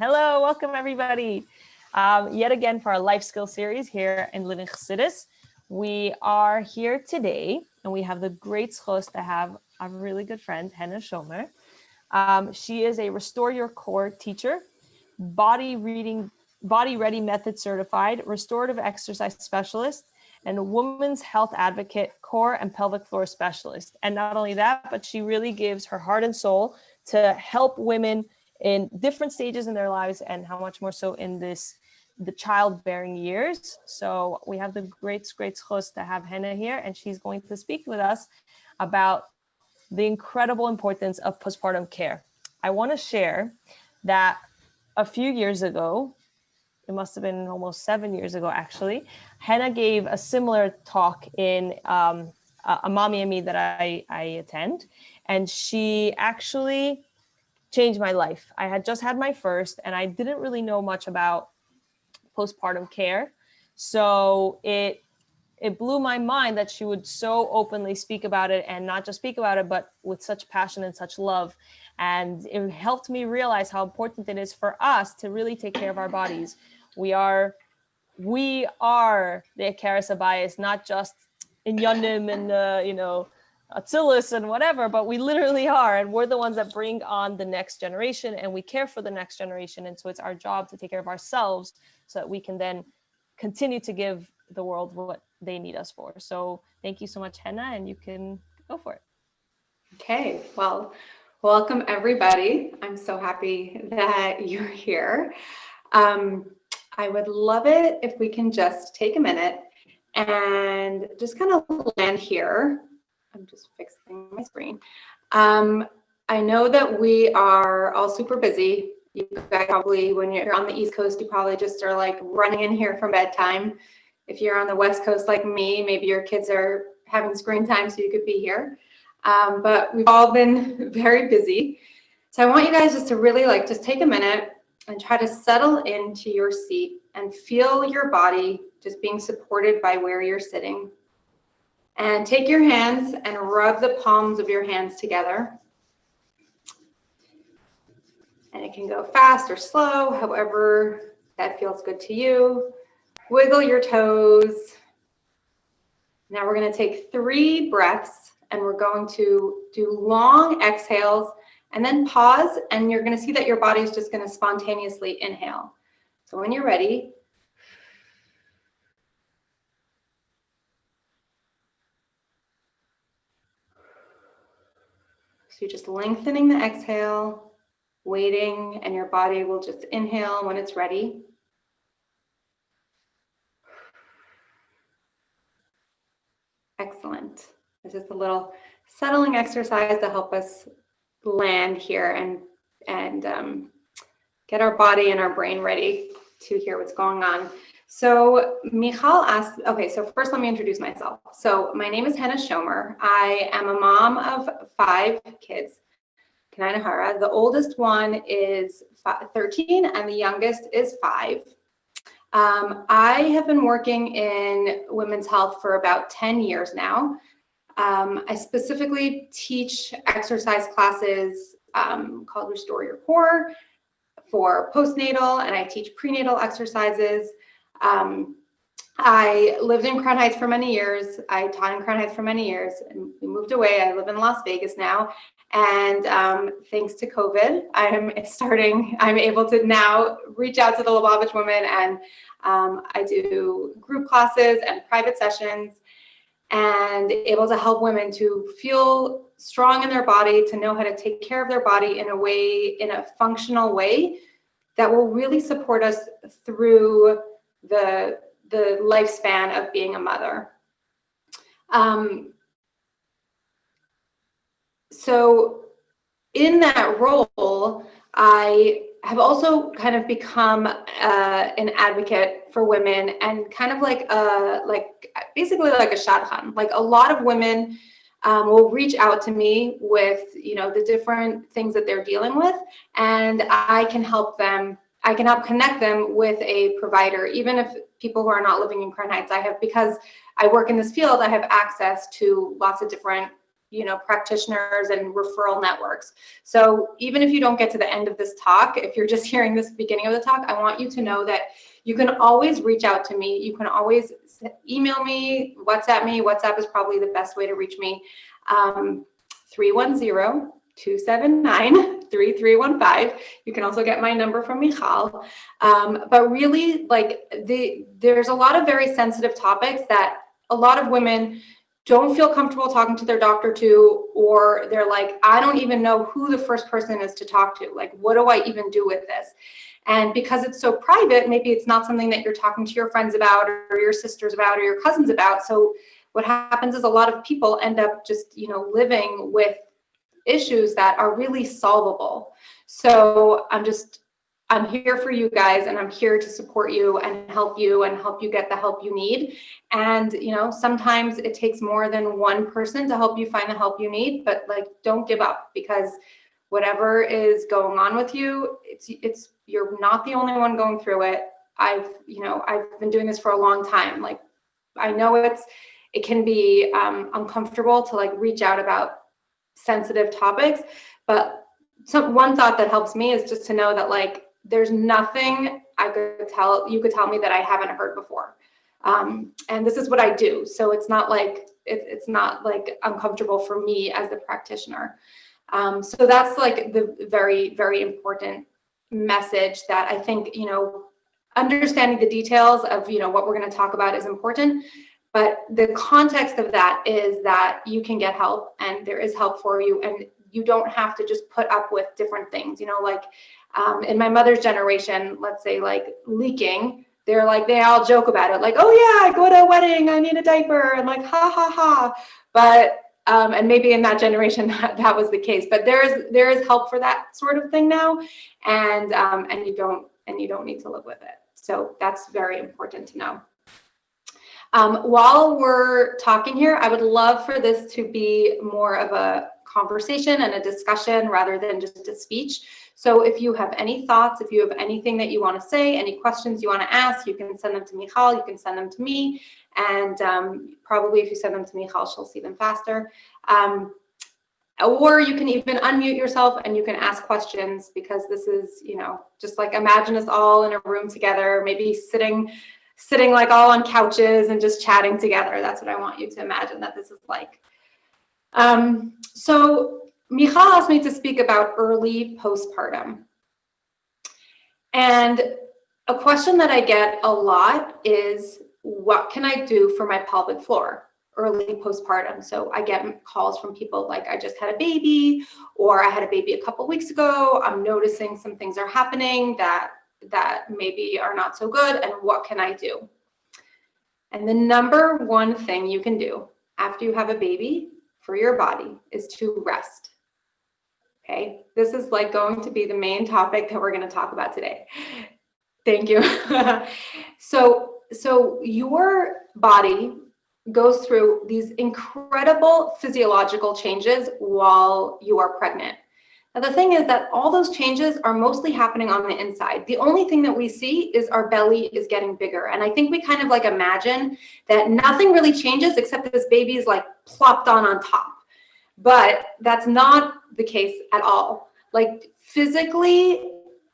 Hello, welcome everybody. Yet again for our life skill series here in Living Chassidus. We are here today and we have the great zchus to have a really good friend, Henna Shomer. She is a Restore Your Core teacher, body ready method certified, restorative exercise specialist, and a women's health advocate, core and pelvic floor specialist. And not only that, but she really gives her heart and soul to help women in different stages in their lives, and how much more so in the childbearing years. So we have the great zchus to have Henna here, and she's going to speak with us about the incredible importance of postpartum care. I want to share that a few years ago, it must have been almost 7 years ago actually, Henna gave a similar talk in a Mommy and Me that I attend, and she actually changed my life. I had just had my first and I didn't really know much about postpartum care. So it blew my mind that she would so openly speak about it, and not just speak about it, but with such passion and such love. And it helped me realize how important it is for us to really take care of our bodies. We are the Akaris bias, not just in Yonim and Atzilus and whatever, but we literally are, and we're the ones that bring on the next generation, and we care for the next generation. And so it's our job to take care of ourselves so that we can then continue to give the world what they need us for. So thank you so much, Henna, and you can go for it. Okay, well, welcome everybody. I'm so happy that you're here. I would love it if we can just take a minute and just kind of land here. I'm just fixing my screen. I know that we are all super busy. You guys probably, when you're on the East Coast, you probably just are like running in here for bedtime. If you're on the West Coast like me, maybe your kids are having screen time so you could be here. But we've all been very busy. So I want you guys just to really just take a minute and try to settle into your seat and feel your body just being supported by where you're sitting. And take your hands and rub the palms of your hands together. And it can go fast or slow, however that feels good to you. Wiggle your toes. Now we're going to take 3 breaths, and we're going to do long exhales and then pause, and you're going to see that your body is just going to spontaneously inhale. So when you're ready, so you're just lengthening the exhale, waiting, and your body will just inhale when it's ready. Excellent. This is a little settling exercise to help us land here and get our body and our brain ready to hear what's going on. So Michal asked, okay, so first let me introduce myself. So my name is Henna Shomer. I am a mom of 5 kids. Kanai. The oldest one is 13 and the youngest is 5. I have been working in women's health for about 10 years now. I specifically teach exercise classes called Restore Your Core for postnatal, and I teach prenatal exercises. I lived in Crown Heights for many years. I taught in Crown Heights for many years, and we moved away. I live in Las Vegas now. And thanks to COVID, I'm able to now reach out to the Lubavitch women, and I do group classes and private sessions, and able to help women to feel strong in their body, to know how to take care of their body in a functional way that will really support us through the lifespan of being a mother. So in that role, I have also kind of become an advocate for women, and kind of basically like a shadchan. Like a lot of women will reach out to me with the different things that they're dealing with, and I can help them. I can help connect them with a provider, even if people who are not living in Crown Heights. Because I work in this field, I have access to lots of different practitioners and referral networks. So even if you don't get to the end of this talk, if you're just hearing this beginning of the talk, I want you to know that you can always reach out to me. You can always email me, WhatsApp me. WhatsApp is probably the best way to reach me. 310-279-3315. You can also get my number from Michal. But really, there's a lot of very sensitive topics that a lot of women don't feel comfortable talking to their doctor to, or they're like, I don't even know who the first person is to talk to. Like, what do I even do with this? And because it's so private, maybe it's not something that you're talking to your friends about or your sisters about or your cousins about. So what happens is a lot of people end up just, living with issues that are really solvable. So I'm here for you guys, and I'm here to support you and help you get the help you need. And, sometimes it takes more than one person to help you find the help you need, but don't give up, because whatever is going on with you, you're not the only one going through it. I've been doing this for a long time. I know it can be uncomfortable to reach out about sensitive topics, but one thought that helps me is just to know that there's nothing you could tell me that I haven't heard before. And this is what I do. So it's not it's not uncomfortable for me as the practitioner. So that's the very, very important message that I think, understanding the details of, what we're going to talk about is important. But the context of that is that you can get help, and there is help for you, and you don't have to just put up with different things, in my mother's generation, let's say leaking, they all joke about it. Oh yeah, I go to a wedding, I need a diaper, and ha ha ha. But, and maybe in that generation that was the case, but there is help for that sort of thing now. And you don't need to live with it. So that's very important to know. While we're talking here, I would love for this to be more of a conversation and a discussion rather than just a speech. So if you have any thoughts, if you have anything that you want to say, any questions you want to ask, you can send them to Michal, you can send them to me, and probably if you send them to Michal, she'll see them faster. Or you can even unmute yourself and you can ask questions, because this is, just imagine us all in a room together, maybe sitting all on couches and just chatting together. That's what I want you to imagine that this is like. So Michal asked me to speak about early postpartum. And a question that I get a lot is, what can I do for my pelvic floor early postpartum? So I get calls from people I just had a baby, or I had a baby a couple weeks ago. I'm noticing some things are happening that maybe are not so good, and what can I do? And the number one thing you can do after you have a baby for your body is to rest. Okay, this is going to be the main topic that we're going to talk about today. Thank you. So your body goes through these incredible physiological changes while you are pregnant. Now, the thing is that all those changes are mostly happening on the inside. The only thing that we see is our belly is getting bigger. And I think we kind of imagine that nothing really changes except that this baby is plopped on top. But that's not the case at all. Physically,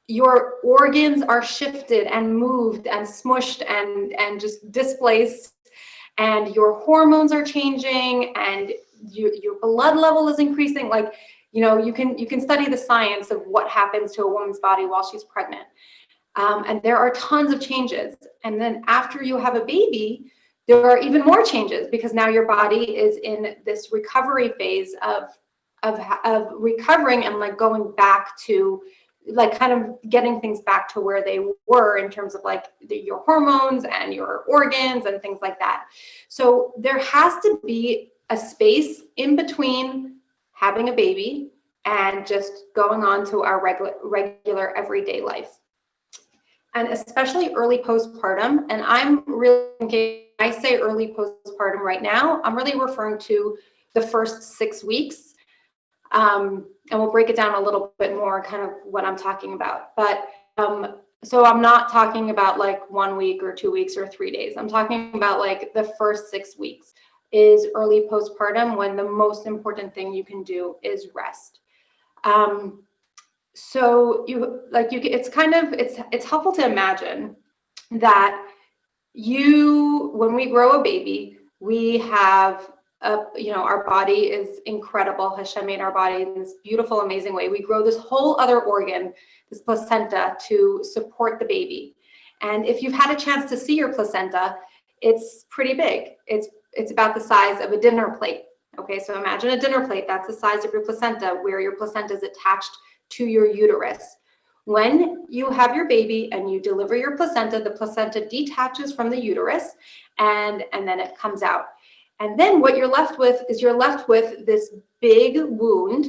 your organs are shifted and moved and smushed and just displaced, and your hormones are changing, and your blood level is increasing. You can study the science of what happens to a woman's body while she's pregnant. And there are tons of changes. And then after you have a baby, there are even more changes, because now your body is in this recovery phase of recovering and going back to kind of getting things back to where they were in terms of your hormones and your organs and things like that. So there has to be a space in between having a baby and just going on to our regular everyday life. And especially early postpartum, and I'm really thinking, I say early postpartum right now, I'm really referring to the first 6 weeks. And we'll break it down a little bit more, kind of what I'm talking about. But so I'm not talking about 1 week or 2 weeks or 3 days. I'm talking about the first 6 weeks. is early postpartum, when the most important thing you can do is rest. So it's helpful to imagine that when we grow a baby, we have our body is incredible. Hashem made our body in this beautiful, amazing way. We grow this whole other organ, this placenta, to support the baby. And if you've had a chance to see your placenta, it's pretty big. It's about the size of a dinner plate. Okay, so imagine a dinner plate. That's the size of your placenta, where your placenta is attached to your uterus. When you have your baby and you deliver your placenta, the placenta detaches from the uterus and then it comes out. And then what you're left with is this big wound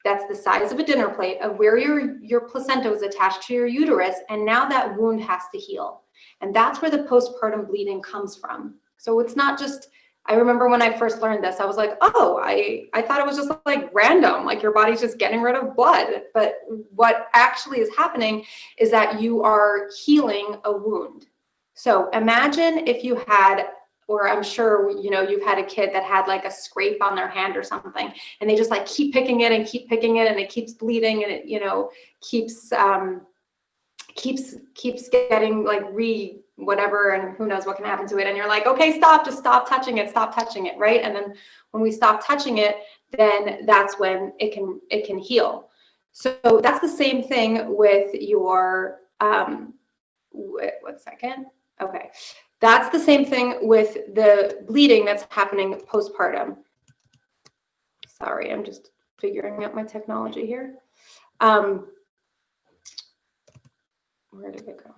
that's the size of a dinner plate of where your placenta was attached to your uterus, and now that wound has to heal. And that's where the postpartum bleeding comes from. So it's not just, I remember when I first learned this, I was like, oh, I thought it was just like random, like your body's just getting rid of blood. But what actually is happening is that you are healing a wound. So imagine if you had, or I'm sure, you've had a kid that had like a scrape on their hand or something, and they just like keep picking it and it keeps bleeding, and it, keeps getting like whatever, and who knows what can happen to it. And you're like, okay, just stop touching it, right? And then when we stop touching it, then that's when it can heal. So that's the same thing with your, Okay. That's the same thing with the bleeding that's happening postpartum. Sorry, I'm just figuring out my technology here. Where did it go?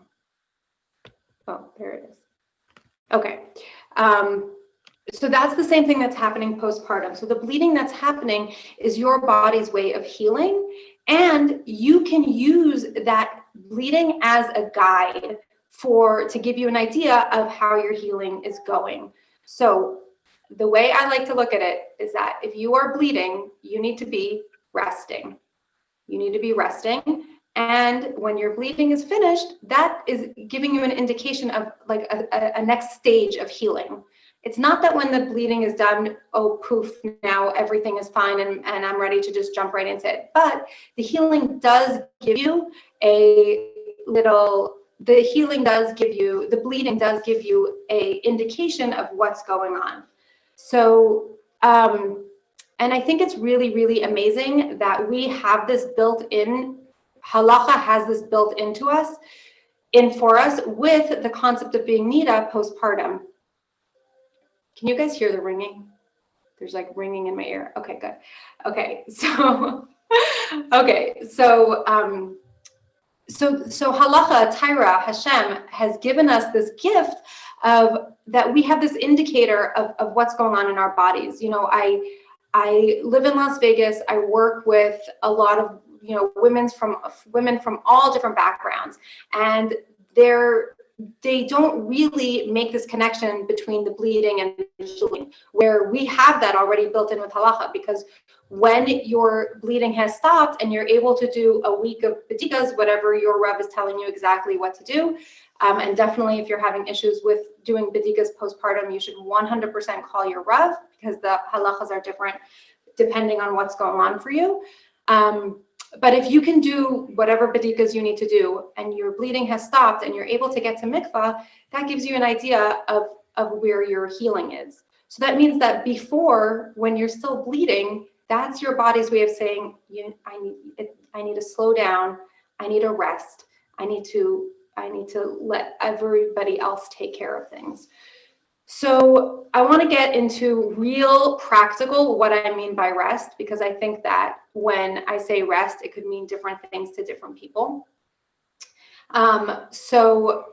Oh, there it is. Okay. So that's the same thing that's happening postpartum. So the bleeding that's happening is your body's way of healing, and you can use that bleeding as a guide to give you an idea of how your healing is going. So the way I like to look at it is that if you are bleeding, you need to be resting. And when your bleeding is finished, that is giving you an indication of like a next stage of healing. It's not that when the bleeding is done, oh, poof, now everything is fine and I'm ready to just jump right into it. But the healing does give you the bleeding does give you a indication of what's going on. So, and I think it's really, really amazing that we have this built in. Halacha has this built into us, for us, with the concept of being nida postpartum. Can you guys hear the ringing? There's like ringing in my ear. Okay, good. Okay, so halacha, Tyra, Hashem has given us this gift of that we have this indicator of what's going on in our bodies. I live in Las Vegas. I work with a lot of women from all different backgrounds, and they don't really make this connection between the bleeding and the healing, where we have that already built in with halacha, because when your bleeding has stopped and you're able to do a week of bedikas, whatever your Rav is telling you exactly what to do, and definitely if you're having issues with doing bedikas postpartum, you should 100% call your Rav, because the halachas are different depending on what's going on for you. But if you can do whatever bedikas you need to do and your bleeding has stopped and you're able to get to mikvah, that gives you an idea of where your healing is. So that means that before, when you're still bleeding, that's your body's way of saying, I need to slow down, I need a rest, I need to let everybody else take care of things. So I want to get into real practical what I mean by rest, because I think that when I say rest, it could mean different things to different people. So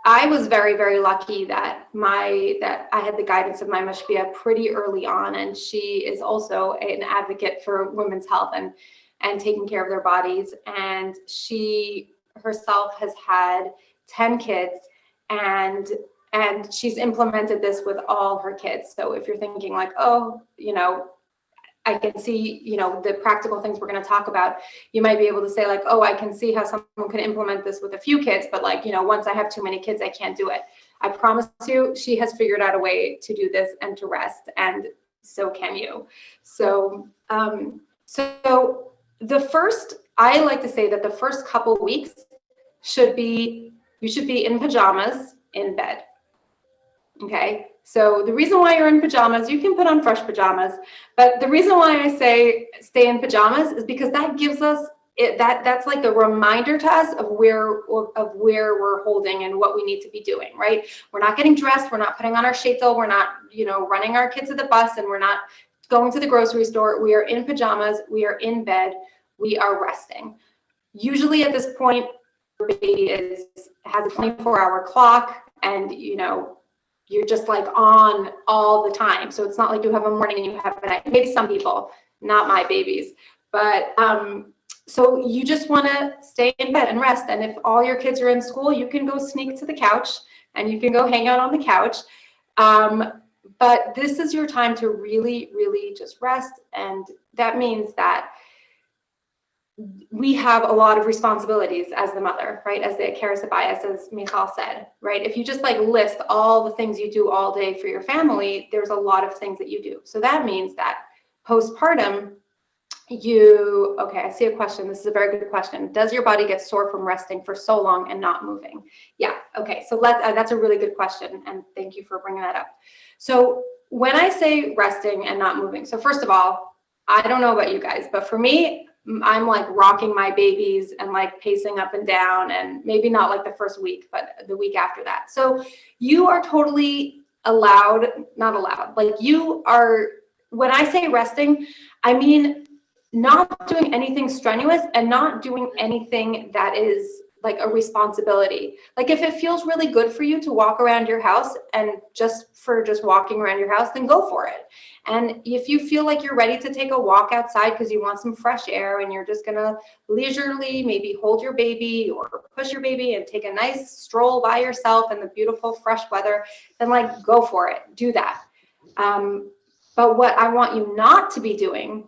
I was very, very lucky that I had the guidance of my mashpia pretty early on, and she is also an advocate for women's health and taking care of their bodies. And she herself has had 10 kids, and she's implemented this with all her kids. So if you're thinking like, oh, I can see, the practical things we're going to talk about, you might be able to say like, oh, I can see how someone could implement this with a few kids, but like, once I have too many kids, I can't do it. I promise you, she has figured out a way to do this and to rest, and so can you. So, I like to say that the first couple weeks you should be in pajamas in bed. Okay. So the reason why you're in pajamas, you can put on fresh pajamas, but the reason why I say stay in pajamas is because that gives us that's like a reminder to us of where we're holding and what we need to be doing, right? We're not getting dressed, we're not putting on our sheitel, we're not, running our kids to the bus, and we're not going to the grocery store. We are in pajamas, we are in bed, we are resting. Usually at this point, your baby has a 24-hour clock, and you're just like on all the time. So it's not like you have a morning and you have a night. Maybe some people, not my babies, but so you just want to stay in bed and rest. And if all your kids are in school, you can go sneak to the couch and you can go hang out on the couch. But this is your time to really, really just rest. And that means that we have a lot of responsibilities as the mother, right? As the Akira Sabayas, as Michal said, right? If you just like list all the things you do all day for your family, there's a lot of things that you do. So that means that postpartum, okay, I see a question. This is a very good question. Does your body get sore from resting for so long and not moving? Yeah, okay, so that's a really good question, and thank you for bringing that up. So when I say resting and not moving, so first of all, I don't know about you guys, but for me, I'm like rocking my babies and like pacing up and down, and maybe not like the first week, but the week after that. So you are totally not allowed, like you are, when I say resting, I mean not doing anything strenuous and not doing anything that is like a responsibility. Like if it feels really good for you to walk around your house and just walking around your house, then go for it. And if you feel like you're ready to take a walk outside because you want some fresh air and you're just gonna leisurely maybe hold your baby or push your baby and take a nice stroll by yourself in the beautiful fresh weather, then like go for it, do that. But what I want you not to be doing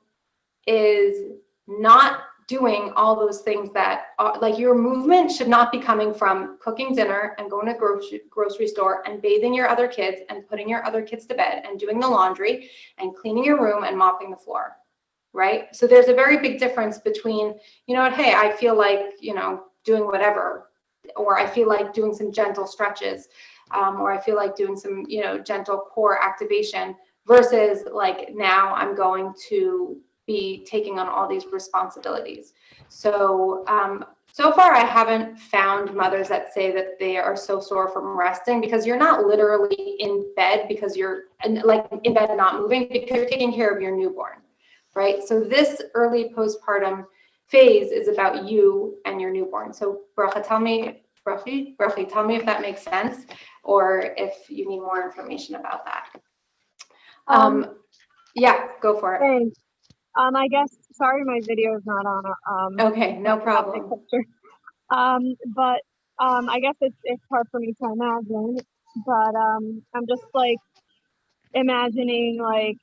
is not doing all those things that are, like your movement should not be coming from cooking dinner and going to grocery store and bathing your other kids and putting your other kids to bed and doing the laundry and cleaning your room and mopping the floor, right? So there's a very big difference between, hey, I feel like, doing whatever, or I feel like doing some gentle stretches, or I feel like doing some, gentle core activation versus like now I'm going to be taking on all these responsibilities. So, so far I haven't found mothers that say that they are so sore from resting, because you're not literally in bed because you're like in bed and not moving, because you're taking care of your newborn, right? So this early postpartum phase is about you and your newborn. So Bracha, tell me if that makes sense, or if you need more information about that. Yeah, go for it. Thanks. I guess, sorry, my video is not on. Okay, no problem. But I guess it's hard for me to imagine, but I'm just like imagining like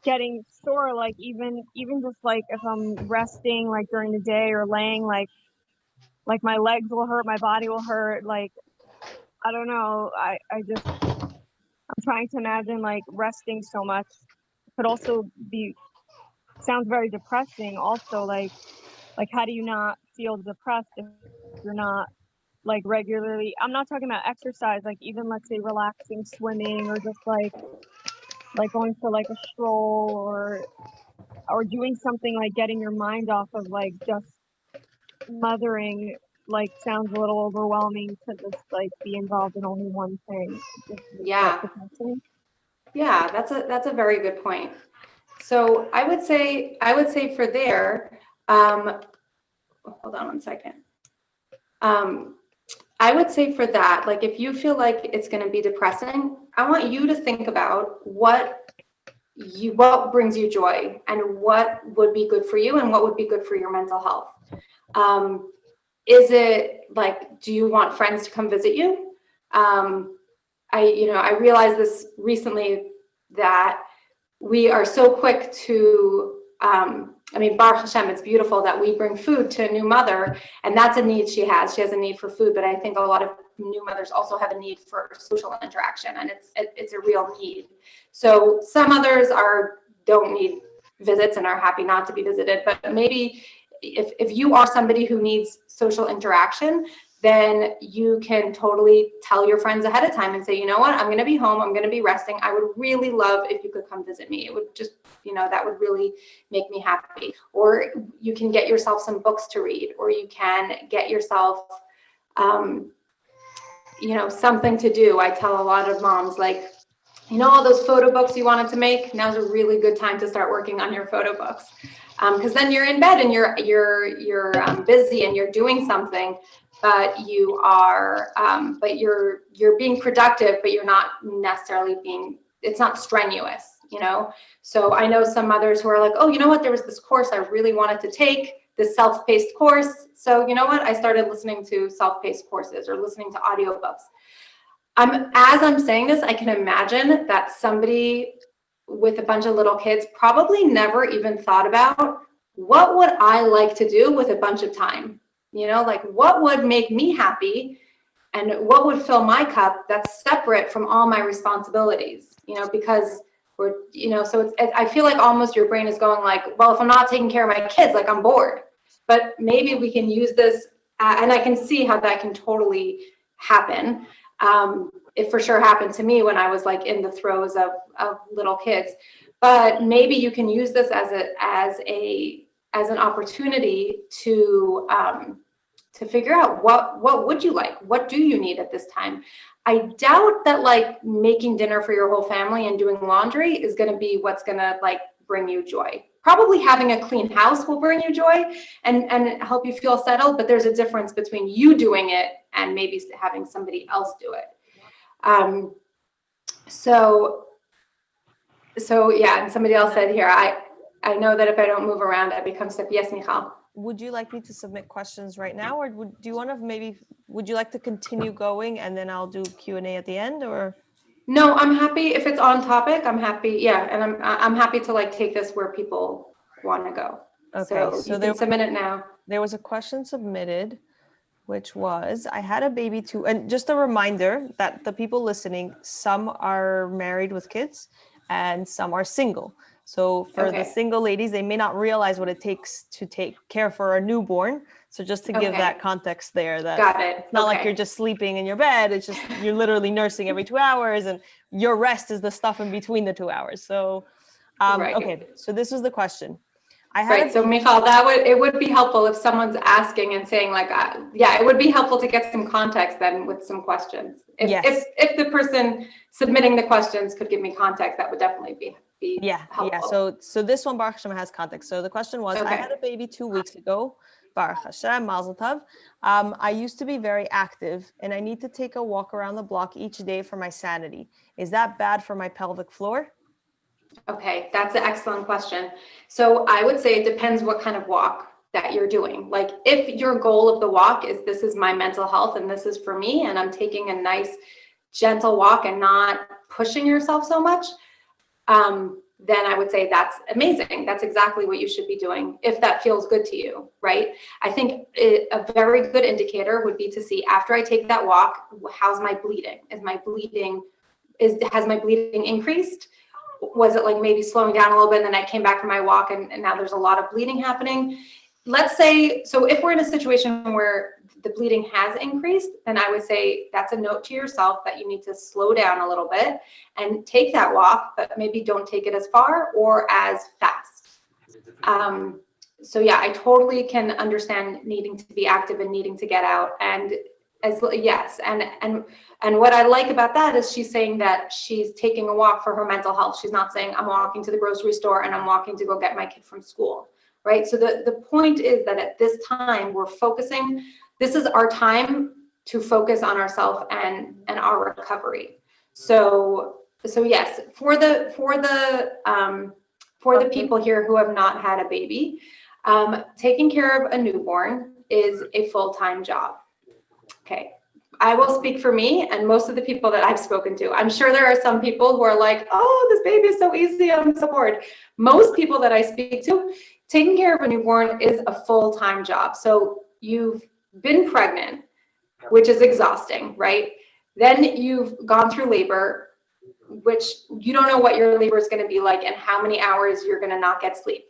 getting sore, like even just like if I'm resting like during the day or laying, like my legs will hurt, my body will hurt, like I don't know. I'm trying to imagine like resting so much could also sounds very depressing also, like how do you not feel depressed if you're not like regularly, I'm not talking about exercise, like even let's say relaxing swimming, or just like going for like a stroll, or doing something like getting your mind off of like just mothering, like sounds a little overwhelming to just like be involved in only one thing. Yeah, that's a very good point. So I would say for there, hold on one second. I would say for that, like if you feel like it's going to be depressing, I want you to think about what brings you joy and what would be good for you and what would be good for your mental health. Is it like, do you want friends to come visit you? I realized this recently that we are so quick to I mean, Baruch Hashem, it's beautiful that we bring food to a new mother, and that's a need she has. She has a need for food, but I think a lot of new mothers also have a need for social interaction, and it's a real need. So some others don't need visits and are happy not to be visited, but maybe if you are somebody who needs social interaction, then you can totally tell your friends ahead of time and say, you know what, I'm going to be home, I'm going to be resting. I would really love if you could come visit me. It would just, that would really make me happy. Or you can get yourself some books to read, or you can get yourself, something to do. I tell a lot of moms, like, all those photo books you wanted to make, now's a really good time to start working on your photo books. Because then you're in bed and you're busy and you're doing something, but you are, you're being productive, but you're not necessarily it's not strenuous, So I know some mothers who are like, oh, you know what, there was this course I really wanted to take, this self-paced course. So you know what, I started listening to self-paced courses or listening to audiobooks. As I'm saying this, I can imagine that somebody with a bunch of little kids probably never even thought about, what would I like to do with a bunch of time? Like, what would make me happy and what would fill my cup that's separate from all my responsibilities, because so I feel like almost your brain is going like, well, if I'm not taking care of my kids, like, I'm bored. But maybe we can use this, and I can see how that can totally happen. It for sure happened to me when I was like in the throes of little kids. But maybe you can use this as an opportunity to figure out what would you like? What do you need at this time? I doubt that like making dinner for your whole family and doing laundry is going to be what's going to like bring you joy. Probably having a clean house will bring you joy and help you feel settled, but there's a difference between you doing it and maybe having somebody else do it. So yeah, and somebody else said here, I know that if I don't move around, I become sick. Yes, Michal. Would you like me to submit questions right now, or would you like to continue going and then I'll do Q&A at the end, or? No, I'm happy if it's on topic. I'm happy. Yeah. And I'm happy to like take this where people want to go. Okay. So you can submit it now. There was a question submitted, which was, I had a baby too. And just a reminder that the people listening, some are married with kids and some are single. So for the single ladies, they may not realize what it takes to take care for a newborn. So just to give that context there, that Got it. It's not like you're just sleeping in your bed. It's just, you're literally nursing every 2 hours and your rest is the stuff in between the 2 hours. So, okay. So this was the question. So Michal, it would be helpful if someone's asking and saying like, it would be helpful to get some context then with some questions. If the person submitting the questions could give me context, that would definitely be helpful. Yeah. So this one, Baruch Hashem, has context. So the question was, I had a baby 2 weeks ago. Baruch Hashem, Mazel Tov. I used to be very active and I need to take a walk around the block each day for my sanity. Is that bad for my pelvic floor? Okay, that's an excellent question. So I would say it depends what kind of walk that you're doing. Like if your goal of the walk is this is my mental health and this is for me and I'm taking a nice gentle walk and not pushing yourself so much, then I would say that's amazing. That's exactly what you should be doing if that feels good to you, right? I think a very good indicator would be to see after I take that walk, how's my bleeding? Has my bleeding increased? Was it like maybe slowing down a little bit and then I came back from my walk and now there's a lot of bleeding happening? Let's say, so if we're in a situation where the bleeding has increased, then I would say that's a note to yourself that you need to slow down a little bit and take that walk, but maybe don't take it as far or as fast. So yeah, I totally can understand needing to be active and needing to get out. And and what I like about that is she's saying that she's taking a walk for her mental health. She's not saying I'm walking to the grocery store and I'm walking to go get my kid from school, right? So the point is that at this time we're focusing. This is our time to focus on ourselves and our recovery. So yes, for the people here who have not had a baby, taking care of a newborn is a full-time job. Okay, I will speak for me and most of the people that I've spoken to. I'm sure there are some people who are like, oh, this baby is so easy, I'm so bored. Most people that I speak to, taking care of a newborn is a full-time job. So you've been pregnant, which is exhausting, right? Then you've gone through labor, which you don't know what your labor is going to be like and how many hours you're going to not get sleep.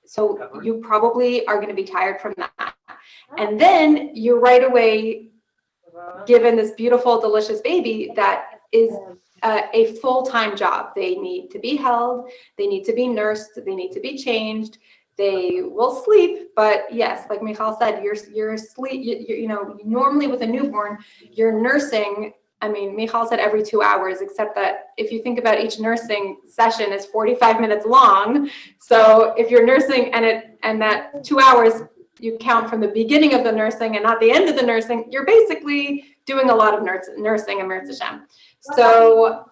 So you probably are going to be tired from that. And then you're right away given this beautiful, delicious baby that is a full-time job. They need to be held, they need to be nursed, they need to be changed, they will sleep, but yes, like Michal said, you're sleep, you know, normally with a newborn, you're nursing. I mean, Michal said every 2 hours, except that if you think about each nursing session is 45 minutes long. So if you're nursing and that 2 hours, you count from the beginning of the nursing and not the end of the nursing, you're basically doing a lot of nursing and Mirz Hashem. So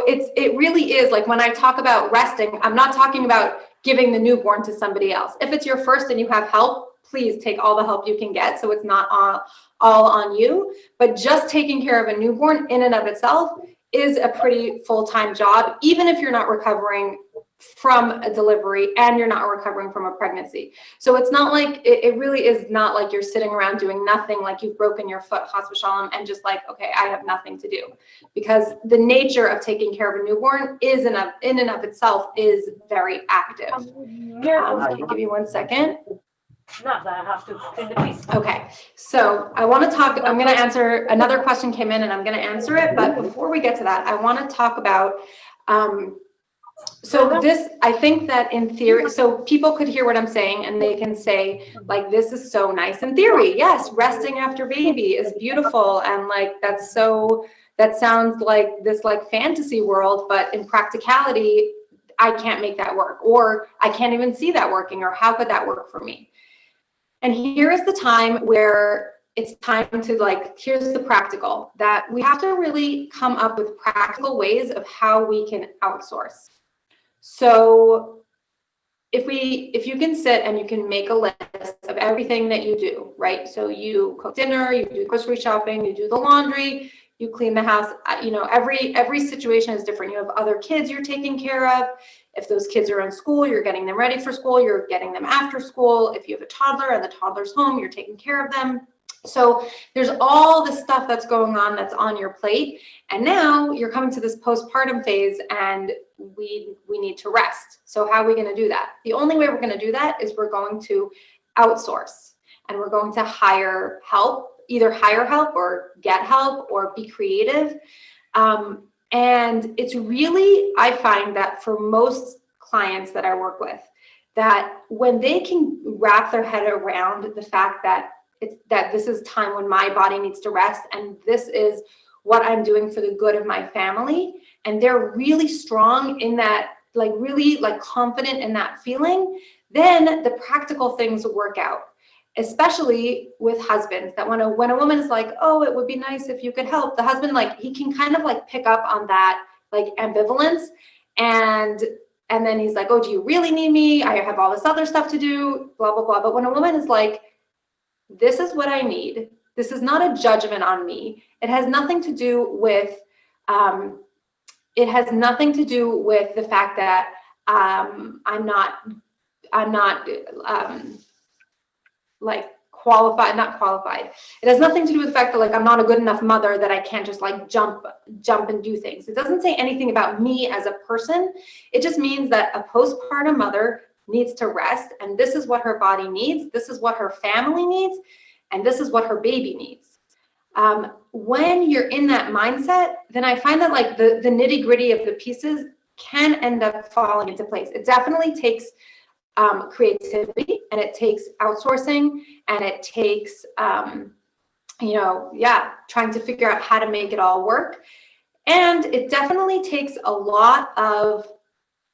it really is like when I talk about resting, I'm not talking about giving the newborn to somebody else. If it's your first and you have help, please take all the help you can get. So it's not all on you, but just taking care of a newborn in and of itself is a pretty full-time job, even if you're not recovering from a delivery and you're not recovering from a pregnancy. So it's not like, it really is not like you're sitting around doing nothing, like you've broken your foot, chas v'shalom, and just like, okay, I have nothing to do. Because the nature of taking care of a newborn is in and of itself is very active. Give me 1 second. Okay, so I want to talk, I'm going to answer, another question came in and I'm going to answer it, but before we get to that, I want to talk about, so this, I think that in theory, so people could hear what I'm saying and they can say, like, this is so nice in theory. Yes, resting after baby is beautiful. And like, that's so, that sounds like this like fantasy world, but in practicality, I can't make that work, or I can't even see that working, or how could that work for me? And here is the time where it's time to like, here's the practical, that we have to really come up with practical ways of how we can outsource. So if you can sit and you can make a list of everything that you do, right? So you cook dinner, you do grocery shopping, you do the laundry, you clean the house, you know, every situation is different. You have other kids you're taking care of. If those kids are in school, you're getting them ready for school, you're getting them after school. If you have a toddler and the toddler's home, you're taking care of them. So there's all this stuff that's going on that's on your plate. And now you're coming to this postpartum phase and we need to rest. So how are we going to do that? The only way we're going to do that is we're going to outsource, and we're going to hire help, either hire help or get help or be creative. And it's really, I find that for most clients that I work with, that when they can wrap their head around the fact that this is time when my body needs to rest, and this is what I'm doing for the good of my family, and they're really strong in that, like really like confident in that feeling, then the practical things work out. Especially with husbands, that when a woman is like, oh, it would be nice if you could help, the husband, like, he can kind of like pick up on that like ambivalence, and then he's like, oh, do you really need me? I have all this other stuff to do, blah blah blah. But when a woman is like, this is what I need, this is not a judgment on me, it has nothing to do with the fact that I'm not like not qualified. It has nothing to do with the fact that like I'm not a good enough mother, that I can't just like jump and do things. It doesn't say anything about me as a person. It just means that a postpartum mother needs to rest, and this is what her body needs, this is what her family needs, and this is what her baby needs. When you're in that mindset, then I find that like the nitty-gritty of the pieces can end up falling into place. It definitely takes creativity, and it takes outsourcing, and it takes trying to figure out how to make it all work. And it definitely takes a lot of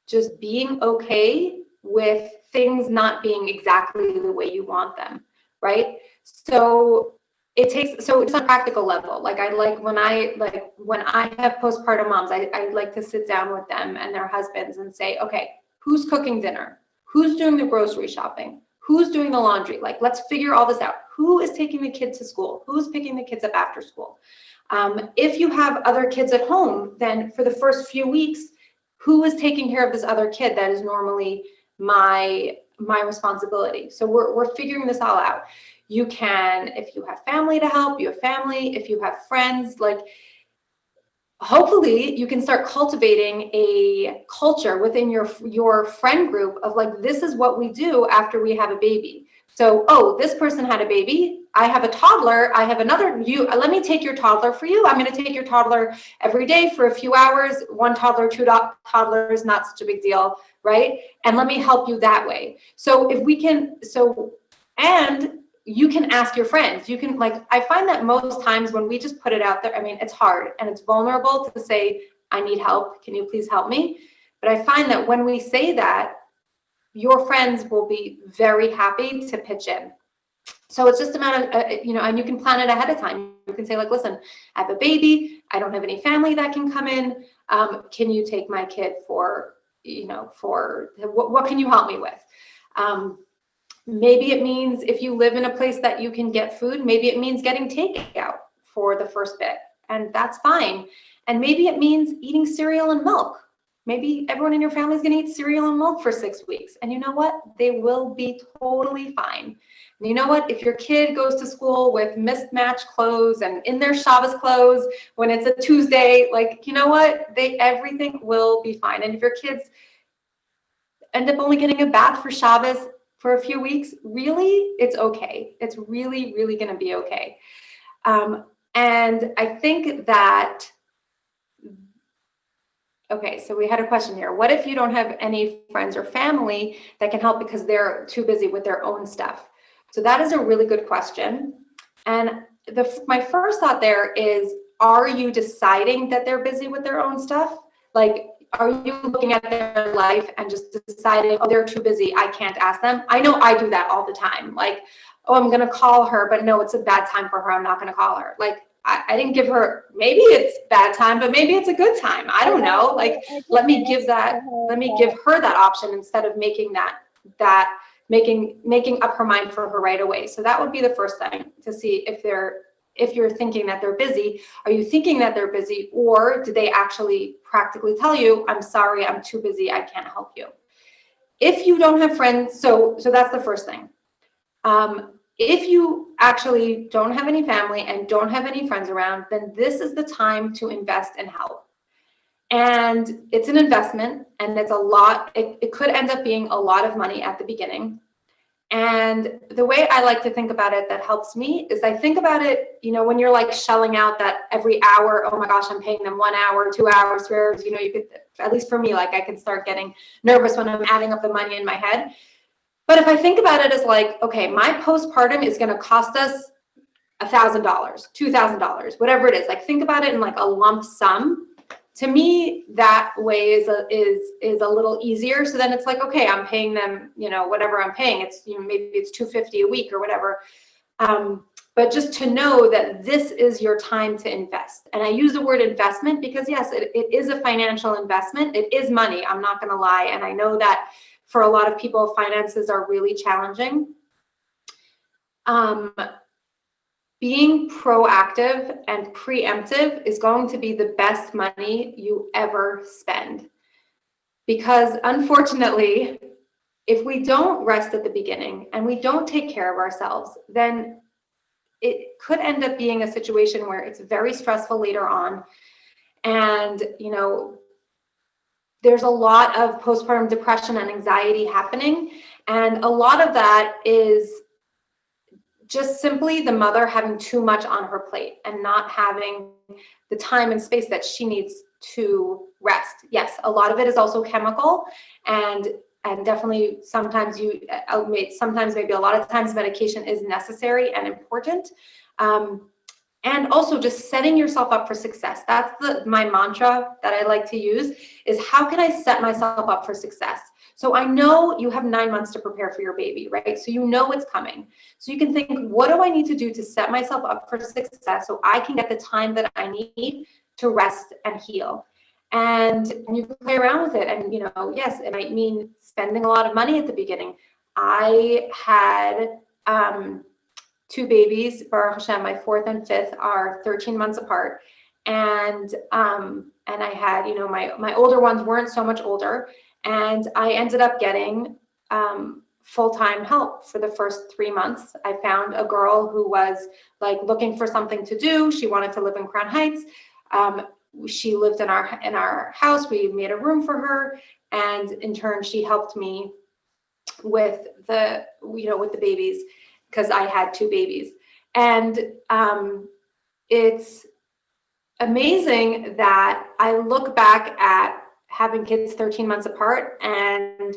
just being okay with things not being exactly the way you want them, right? So it's on a practical level. Like when I have postpartum moms, I like to sit down with them and their husbands and say, okay, who's cooking dinner? Who's doing the grocery shopping? Who's doing the laundry? Like, let's figure all this out. Who is taking the kids to school? Who's picking the kids up after school? If you have other kids at home, then for the first few weeks, who is taking care of this other kid that is normally my responsibility? So we're figuring this all out. You can, if you have family to help, you have family. If you have friends, like, hopefully you can start cultivating a culture within your friend group of like, this is what we do after we have a baby. So, oh, this person had a baby. I have a toddler. I have another, let me take your toddler for you. I'm going to take your toddler every day for a few hours. One toddler, two toddlers, not such a big deal, right? And let me help you that way. So if we can, and you can ask your friends. You can, like, I find that most times when we just put it out there, I mean, it's hard and it's vulnerable to say, I need help. Can you please help me? But I find that when we say that, your friends will be very happy to pitch in. So it's just a matter of, and you can plan it ahead of time. You can say, like, listen, I have a baby. I don't have any family that can come in. Can you take my kid for what can you help me with? Maybe it means if you live in a place that you can get food, maybe it means getting takeout for the first bit, and that's fine. And maybe it means eating cereal and milk. Maybe everyone in your family is going to eat cereal and milk for 6 weeks. And you know what? They will be totally fine. And you know what? If your kid goes to school with mismatched clothes and in their Shabbos clothes when it's a Tuesday, like, you know what? Everything will be fine. And if your kids end up only getting a bath for Shabbos for a few weeks, really, it's okay. It's really, really going to be okay. And I think that, okay, so we had a question here. What if you don't have any friends or family that can help because they're too busy with their own stuff? So that is a really good question. And my first thought there is, are you deciding that they're busy with their own stuff? Like, are you looking at their life and just deciding, oh, they're too busy, I can't ask them? I know I do that all the time. Like, oh, I'm going to call her, but no, it's a bad time for her. I'm not going to call her. Like, I didn't give her, maybe it's bad time, but maybe it's a good time. I don't know. Like, let me give her that option instead of making making up her mind for her right away. So that would be the first thing to see if you're thinking that they're busy. Are you thinking that they're busy, or did they actually practically tell you, I'm sorry, I'm too busy, I can't help you? If you don't have friends, so that's the first thing. If you actually don't have any family and don't have any friends around, then this is the time to invest in help. And it's an investment, and it's a lot. It could end up being a lot of money at the beginning. And the way I like to think about it that helps me is I think about it, when you're like shelling out that every hour, oh my gosh, I'm paying them 1 hour, 2 hours, 3 hours, you could, at least for me, like I can start getting nervous when I'm adding up the money in my head. But if I think about it as like, okay, my postpartum is going to cost us $1,000, $2,000, whatever it is. Like, think about it in like a lump sum. To me, that way is a little easier. So then it's like, okay, I'm paying them, whatever I'm paying. It's, maybe it's $250 a week or whatever. But just to know that this is your time to invest. And I use the word investment because yes, it is a financial investment. It is money. I'm not going to lie. And I know that for a lot of people, finances are really challenging. Being proactive and preemptive is going to be the best money you ever spend. Because unfortunately, if we don't rest at the beginning and we don't take care of ourselves, then it could end up being a situation where it's very stressful later on. And, there's a lot of postpartum depression and anxiety happening. And a lot of that is just simply the mother having too much on her plate and not having the time and space that she needs to rest. Yes, a lot of it is also chemical, and definitely sometimes maybe a lot of times medication is necessary and important. And also just setting yourself up for success. That's my mantra that I like to use is, how can I set myself up for success? So I know you have 9 months to prepare for your baby, right? So it's coming. So you can think, what do I need to do to set myself up for success so I can get the time that I need to rest and heal? And you can play around with it. And, yes, it might mean spending a lot of money at the beginning. I had 2 babies, Baruch Hashem, my 4th and 5th are 13 months apart. And and I had, you know, my older ones weren't so much older, and I ended up getting full-time help for the first 3 months. I found a girl who was like looking for something to do. She wanted to live in Crown Heights. She lived in our house. We made a room for her, and in turn, she helped me with the, you know, with the babies, because I had 2 babies. And it's amazing that I look back at having kids 13 months apart, and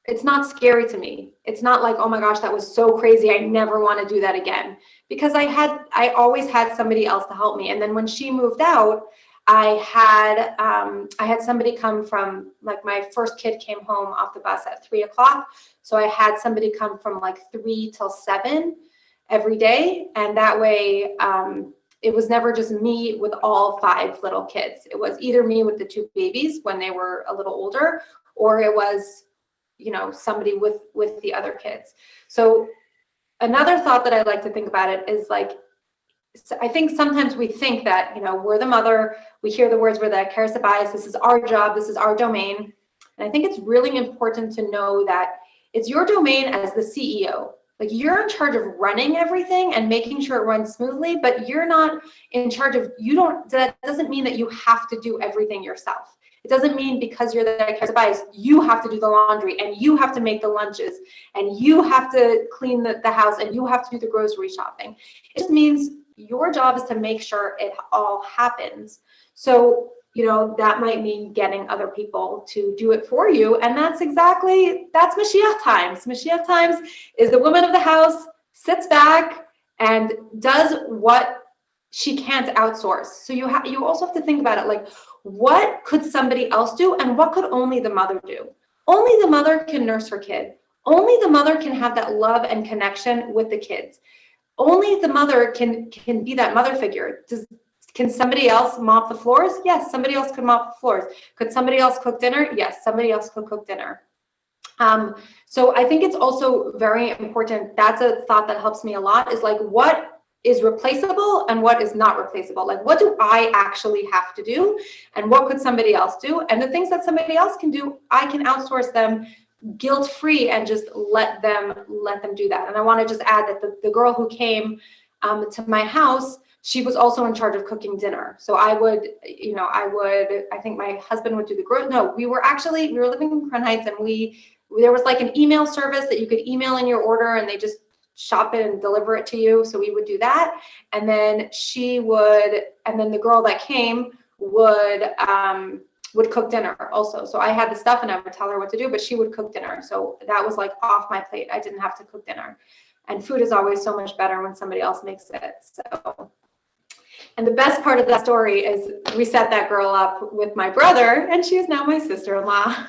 it's not scary to me. It's not like, oh my gosh, that was so crazy, I never want to do that again, because I always had somebody else to help me. And then when she moved out, I had somebody come from, like, my first kid came home off the bus at 3 o'clock. So I had somebody come from like 3 till 7 every day. And that way, it was never just me with all 5 little kids. It was either me with the 2 babies when they were a little older, or it was, you know, somebody with the other kids. So another thought that I like to think about it is, like, I think sometimes we think that, you know, we're the mother, we hear the words, we're the cares of bias, this is our job, this is our domain. And I think it's really important to know that it's your domain as the CEO. Like, you're in charge of running everything and making sure it runs smoothly, but you're not in charge of, that doesn't mean that you have to do everything yourself. It doesn't mean because you're the cares of bias, you have to do the laundry, and you have to make the lunches, and you have to clean the house, and you have to do the grocery shopping. It just means your job is to make sure it all happens. So, you know, that might mean getting other people to do it for you. And that's Mashiach times. Mashiach times is the woman of the house sits back and does what she can't outsource. So you also have to think about it, like, what could somebody else do, and what could only the mother do? Only the mother can nurse her kid. Only the mother can have that love and connection with the kids. Only the mother can be that mother figure. Can somebody else mop the floors? Yes, somebody else could mop the floors. Could somebody else cook dinner? Yes, somebody else could cook dinner. So I think it's also very important. That's a thought that helps me a lot, is like, what is replaceable and what is not replaceable? Like, what do I actually have to do, and what could somebody else do? And the things that somebody else can do, I can outsource them guilt-free and just let them do that. And I want to just add that the girl who came to my house, she was also in charge of cooking dinner. So I think my husband would do we were living in Crown Heights, and there was like an email service that you could email in your order, and they just shop it and deliver it to you. So we would do that. And then the girl that came would cook dinner also. So I had the stuff and I would tell her what to do, but she would cook dinner. So that was like off my plate. I didn't have to cook dinner. And food is always so much better when somebody else makes it. So, and the best part of that story is we set that girl up with my brother, and she is now my sister-in-law.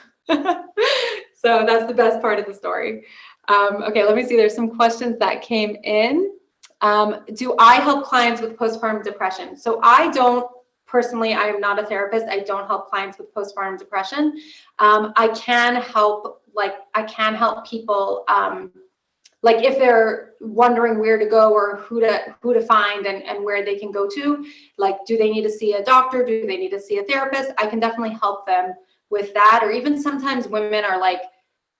So that's the best part of the story. Okay, let me see. There's some questions that came in. Do I help clients with postpartum depression? So I don't personally. I am not a therapist. I don't help clients with postpartum depression. I can help people. Like, if they're wondering where to go or who to find and where they can go to, like, do they need to see a doctor? Do they need to see a therapist? I can definitely help them with that. Or even sometimes women are like,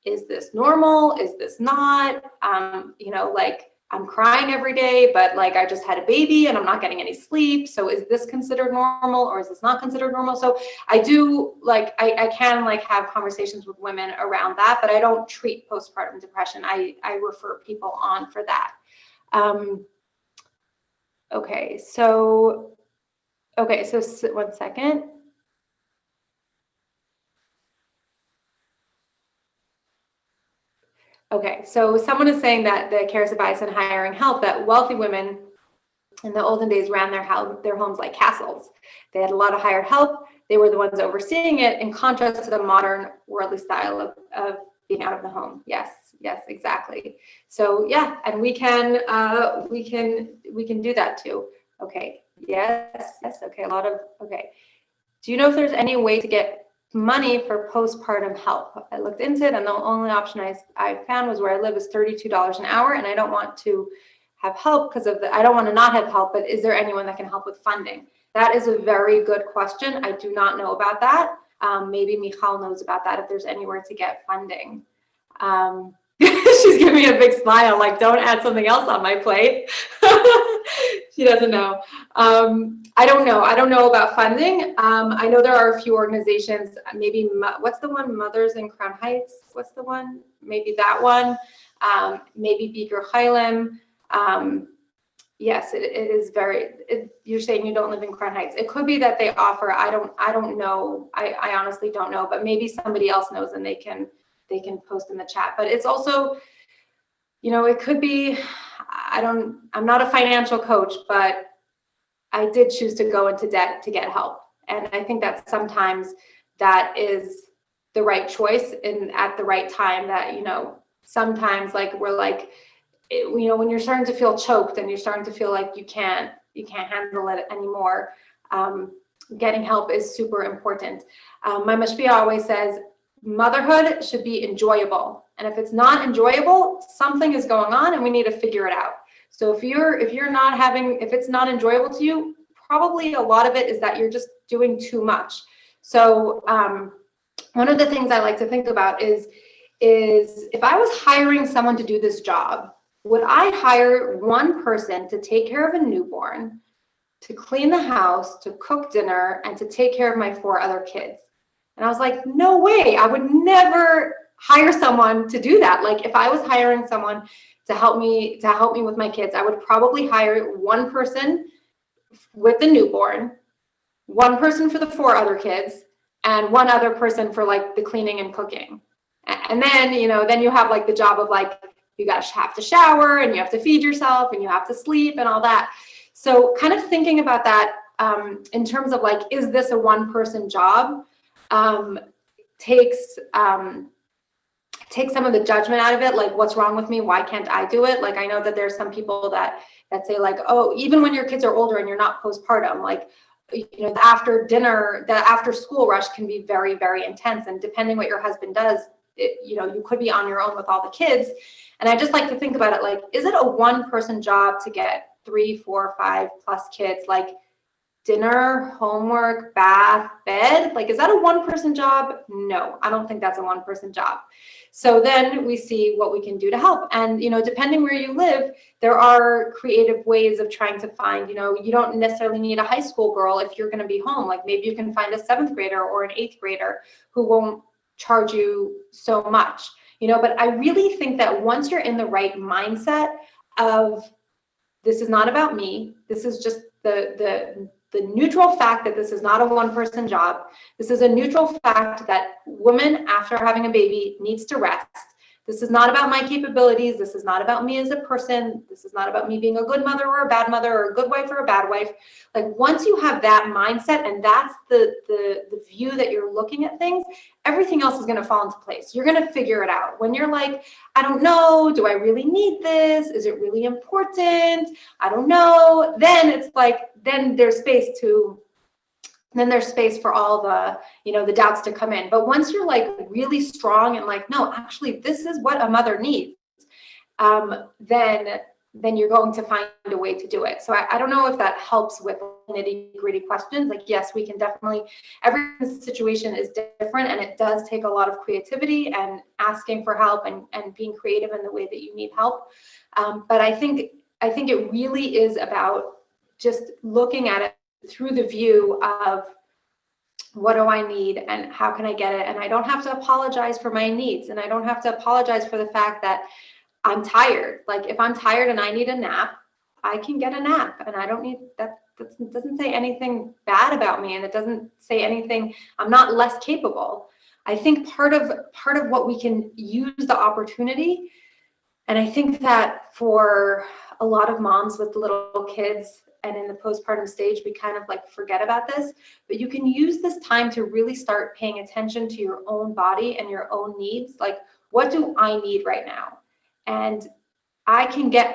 is this normal? Is this not? Like, I'm crying every day, but like, I just had a baby and I'm not getting any sleep. So is this considered normal, or is this not considered normal? So I do, like, I can like have conversations with women around that, but I don't treat postpartum depression. I refer people on for that. Okay, so 1 second. Okay, so someone is saying that the cares of bias in hiring help, that wealthy women in the olden days ran their homes like castles. They had a lot of hired help. They were the ones overseeing it, in contrast to the modern worldly style of being out of the home. Yes, exactly. So yeah, and we can do that too. Okay, yes, okay, okay. Do you know if there's any way to get money for postpartum help? I looked into it, and the only option I found was where I live is $32 an hour, and I don't want to have help because of I don't want to not have help, but is there anyone that can help with funding? That is a very good question. I do not know about that. Maybe Michal knows about that, if there's anywhere to get funding. She's giving me a big smile, like, don't add something else on my plate. She doesn't know. I don't know. I don't know about funding. I know there are a few organizations, maybe, what's the one? Mothers in Crown Heights. What's the one? Maybe that one. Maybe Beaker Hylam. Yes, it is very, you're saying you don't live in Crown Heights. It could be that they offer, I don't know. I honestly don't know, but maybe somebody else knows and they can post in the chat. But it's also, you know, it could be, I'm not a financial coach, but I did choose to go into debt to get help. And I think that sometimes that is the right choice at the right time. That, you know, sometimes, like, we're like, you know, when you're starting to feel choked and you're starting to feel like you can't handle it anymore, getting help is super important. My mashpia always says, motherhood should be enjoyable. And if it's not enjoyable, something is going on and we need to figure it out. So if it's not enjoyable to you, probably a lot of it is that you're just doing too much. So one of the things I like to think about is if I was hiring someone to do this job, would I hire one person to take care of a newborn, to clean the house, to cook dinner, and to take care of my 4 other kids? And I was like, no way, I would never hire someone to do that. Like, if I was hiring someone to help me with my kids, I would probably hire one person with the newborn, one person for the 4 other kids, and one other person for, like, the cleaning and cooking. And then, you know, then you have, like, the job of, like, you guys have to shower and you have to feed yourself and you have to sleep and all that. So kind of thinking about that in terms of, like, is this a one-person job? Takes some of the judgment out of it. Like, what's wrong with me? Why can't I do it? Like, I know that there's some people that say, like, oh, even when your kids are older and you're not postpartum, like, you know, the after dinner, the after school rush can be very, very intense. And depending what your husband does, you know, you could be on your own with all the kids. And I just like to think about it like, is it a one-person job to get 3, 4, 5+ kids? Like, dinner, homework, bath, bed, like, is that a one-person job? No, I don't think that's a one-person job. So then we see what we can do to help. And, you know, depending where you live, there are creative ways of trying to find, you know, you don't necessarily need a high school girl if you're going to be home. Like, maybe you can find a 7th grader or an 8th grader who won't charge you so much, you know. But I really think that once you're in the right mindset of, this is not about me, this is just the neutral fact that this is not a one-person job. This is a neutral fact that woman, after having a baby, needs to rest. This is not about my capabilities. This is not about me as a person. This is not about me being a good mother or a bad mother or a good wife or a bad wife. Like, once you have that mindset and that's the view that you're looking at things, everything else is going to fall into place. You're going to figure it out. When you're like, I don't know, do I really need this? Is it really important? I don't know. Then it's like, then there's space for all the, you know, the doubts to come in. But once you're, like, really strong and like, no, actually, this is what a mother needs, then you're going to find a way to do it. So I don't know if that helps with nitty-gritty questions. Like, yes, we can definitely, every situation is different, and it does take a lot of creativity and asking for help and being creative in the way that you need help. But I think it really is about just looking at it through the view of, what do I need and how can I get it? And I don't have to apologize for my needs, and I don't have to apologize for the fact that I'm tired. Like, if I'm tired and I need a nap, I can get a nap, and I don't need that. That doesn't say anything bad about me, and it doesn't say anything, I'm not less capable. I think part of what we can use the opportunity, and I think that for a lot of moms with little kids and in the postpartum stage, we kind of, like, forget about this, but you can use this time to really start paying attention to your own body and your own needs. Like, what do I need right now? And I can get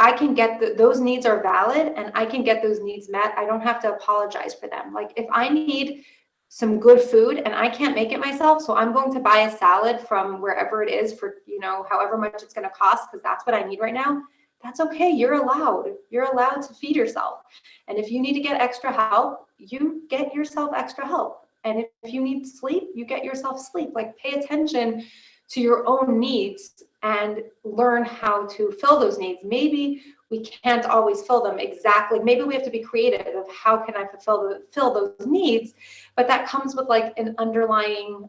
those needs are valid, and I can get those needs met. I don't have to apologize for them. Like, if I need some good food and I can't make it myself, so I'm going to buy a salad from wherever it is for, you know, however much it's going to cost, because that's what I need right now. that's okay. You're allowed to feed yourself. And if you need to get extra help, you get yourself extra help. And if you need sleep, you get yourself sleep. Like, pay attention to your own needs and learn how to fill those needs. Maybe we can't always fill them exactly. Maybe we have to be creative of how can I fill those needs, but that comes with like an underlying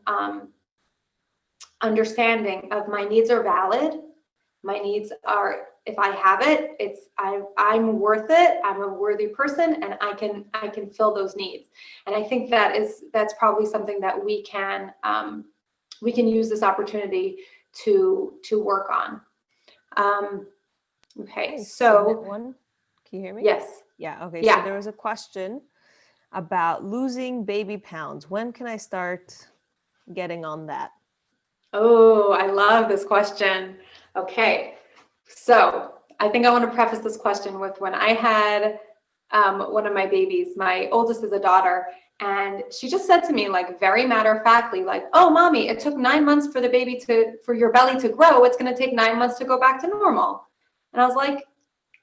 understanding of my needs are valid. My needs are, if I have it, I'm worth it. I'm a worthy person, and I can fill those needs. And I think that's probably something that we can use this opportunity to work on. Okay, so one. Can you hear me? Yes. Yeah. Okay. Yeah. So there was a question about losing baby pounds. When can I start getting on that? Oh, I love this question. Okay, so I think I want to preface this question with when I had one of my babies. My oldest is a daughter, and she just said to me, like, very matter-of-factly, like, "Oh, mommy, it took 9 months for your belly to grow. It's going to take 9 months to go back to normal." And I was like,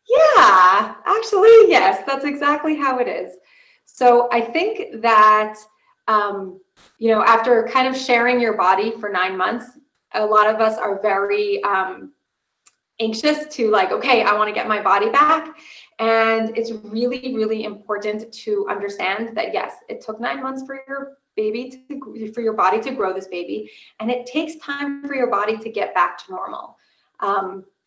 yeah, actually, yes, that's exactly how it is. So I think that, after kind of sharing your body for 9 months, a lot of us are very anxious to, like, okay, I want to get my body back. And it's really, really important to understand that, yes, it took 9 months for your body to grow this baby. And it takes time for your body to get back to normal.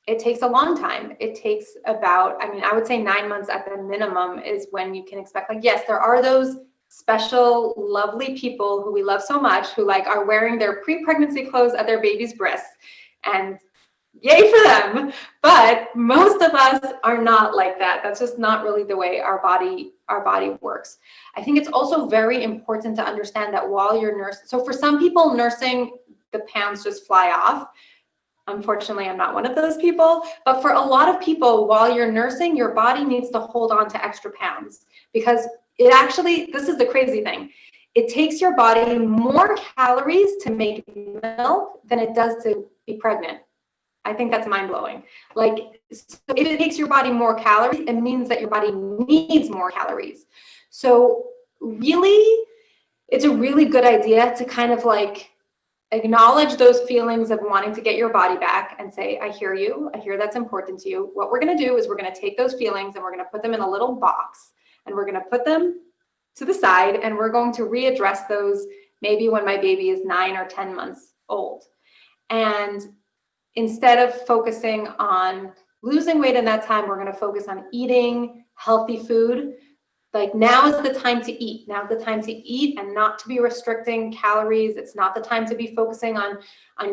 It takes a long time. It takes about, I would say 9 months at the minimum is when you can expect, like, yes, there are those special, lovely people who we love so much who like are wearing their pre-pregnancy clothes at their baby's breasts, and yay for them. But most of us are not like that. That's just not really the way our body works. I think it's also very important to understand that while you're nursing, so for some people, nursing, the pounds just fly off. Unfortunately, I'm not one of those people, but for a lot of people, while you're nursing, your body needs to hold on to extra pounds, because it actually, this is the crazy thing, it takes your body more calories to make milk than it does to be pregnant. I think that's mind-blowing. Like, so if it takes your body more calories, it means that your body needs more calories. So really, it's a really good idea to kind of like acknowledge those feelings of wanting to get your body back and say, I hear you. I hear that's important to you. What we're going to do is we're going to take those feelings and we're going to put them in a little box, and we're going to put them to the side, and we're going to readdress those maybe when my baby is 9 or 10 months old. And instead of focusing on losing weight in that time, we're going to focus on eating healthy food. Like, now is the time to eat. Now is the time to eat and not to be restricting calories. It's not the time to be focusing on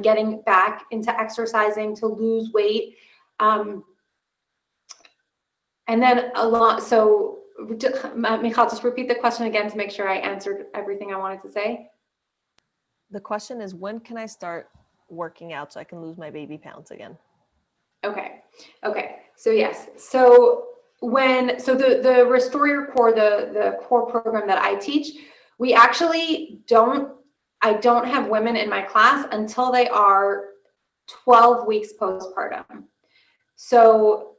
getting back into exercising to lose weight. And then so Michal, just repeat the question again to make sure I answered everything I wanted to say. The question is, when can I start working out so I can lose my baby pounds again? Okay. So yes. So the Restore Your Core, the core program that I teach, we actually I don't have women in my class until they are 12 weeks postpartum. So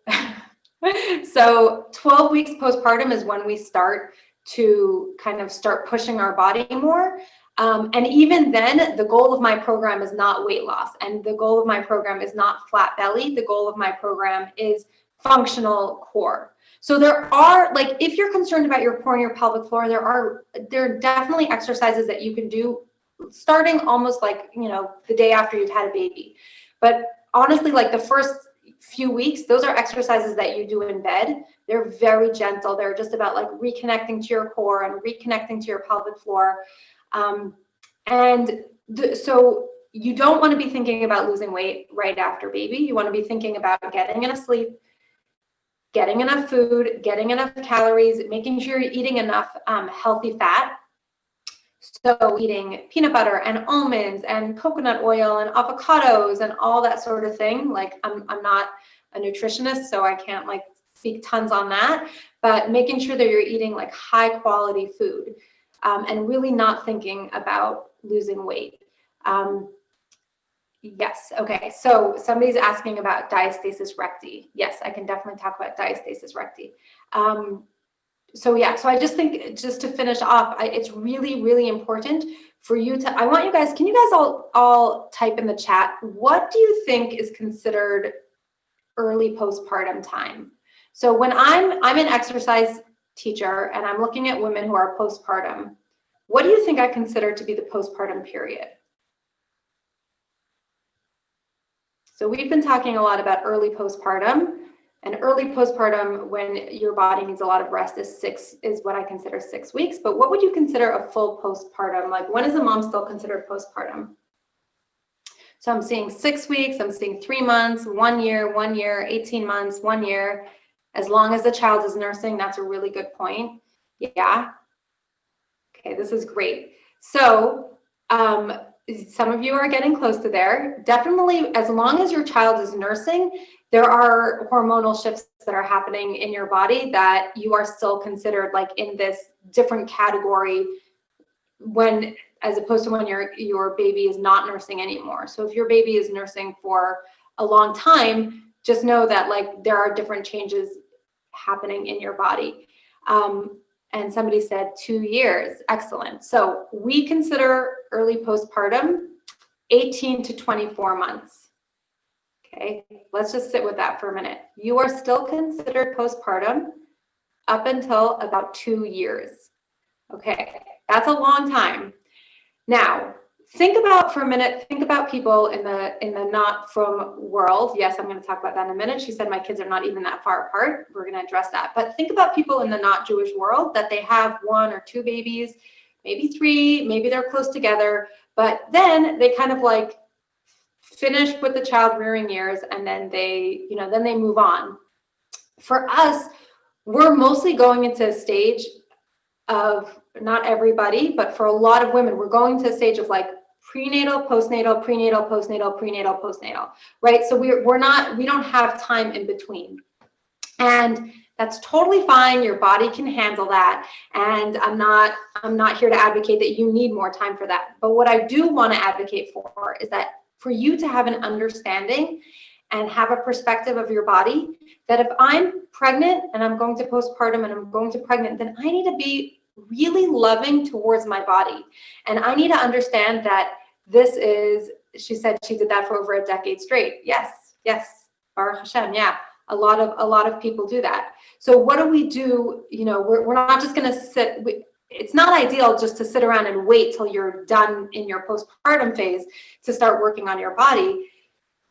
12 weeks postpartum is when we start to kind of start pushing our body more. And even then, the goal of my program is not weight loss, and the goal of my program is not flat belly. The goal of my program is functional core. So there are, like, if you're concerned about your core and your pelvic floor, there are definitely exercises that you can do starting almost like, the day after you've had a baby. But honestly, like, the first few weeks, those are exercises that you do in bed. They're very gentle. They're just about like reconnecting to your core and reconnecting to your pelvic floor. So you don't want to be thinking about losing weight right after baby. You want to be thinking about getting enough sleep, getting enough food, getting enough calories, making sure you're eating enough healthy fat. So eating peanut butter and almonds and coconut oil and avocados and all that sort of thing. Like, I'm not a nutritionist, so I can't like speak tons on that, but making sure that you're eating like high quality food and really not thinking about losing weight. Yes. Okay. So somebody's asking about diastasis recti. Yes, I can definitely talk about diastasis recti. So yeah, so I just think, just to finish off, it's really, really important for you to, I want you guys, can you guys all type in the chat, what do you think is considered early postpartum time? So when I'm an exercise teacher and I'm looking at women who are postpartum, what do you think I consider to be the postpartum period? So we've been talking a lot about early postpartum, and early postpartum, when your body needs a lot of rest, is what I consider 6 weeks. But what would you consider a full postpartum? Like, when is a mom still considered postpartum? So I'm seeing 6 weeks, I'm seeing 3 months, 1 year, 18 months, 1 year. As long as the child is nursing, that's a really good point. Yeah. Okay, this is great. So some of you are getting close to there. Definitely, as long as your child is nursing, there are hormonal shifts that are happening in your body that you are still considered like in this different category when, as opposed to when your baby is not nursing anymore. So if your baby is nursing for a long time, just know that like there are different changes happening in your body. And somebody said 2 years. Excellent. So we consider early postpartum 18 to 24 months. Okay, let's just sit with that for a minute. You are still considered postpartum up until about 2 years. Okay, that's a long time. Now, think about for a minute, think about people in the not from world. Yes, I'm going to talk about that in a minute. She said my kids are not even that far apart. We're going to address that. But think about people in the not Jewish world that they have 1 or 2 babies, maybe 3, maybe they're close together, but then they kind of like finish with the child rearing years and then they, then they move on. For us, we're mostly going into a stage of, not everybody, but for a lot of women, we're going to a stage of like prenatal, postnatal, prenatal, postnatal, prenatal, postnatal, right? So we don't have time in between. And that's totally fine. Your body can handle that. And I'm not here to advocate that you need more time for that. But what I do want to advocate for is that for you to have an understanding and have a perspective of your body, that if I'm pregnant and I'm going to postpartum and I'm going to pregnant, then I need to be really loving towards my body. And I need to understand that this is, she said she did that for over a decade straight. Yes, Baruch Hashem, yeah. A lot of people do that. So what do we do? We're not just going to sit. It's not ideal just to sit around and wait till you're done in your postpartum phase to start working on your body.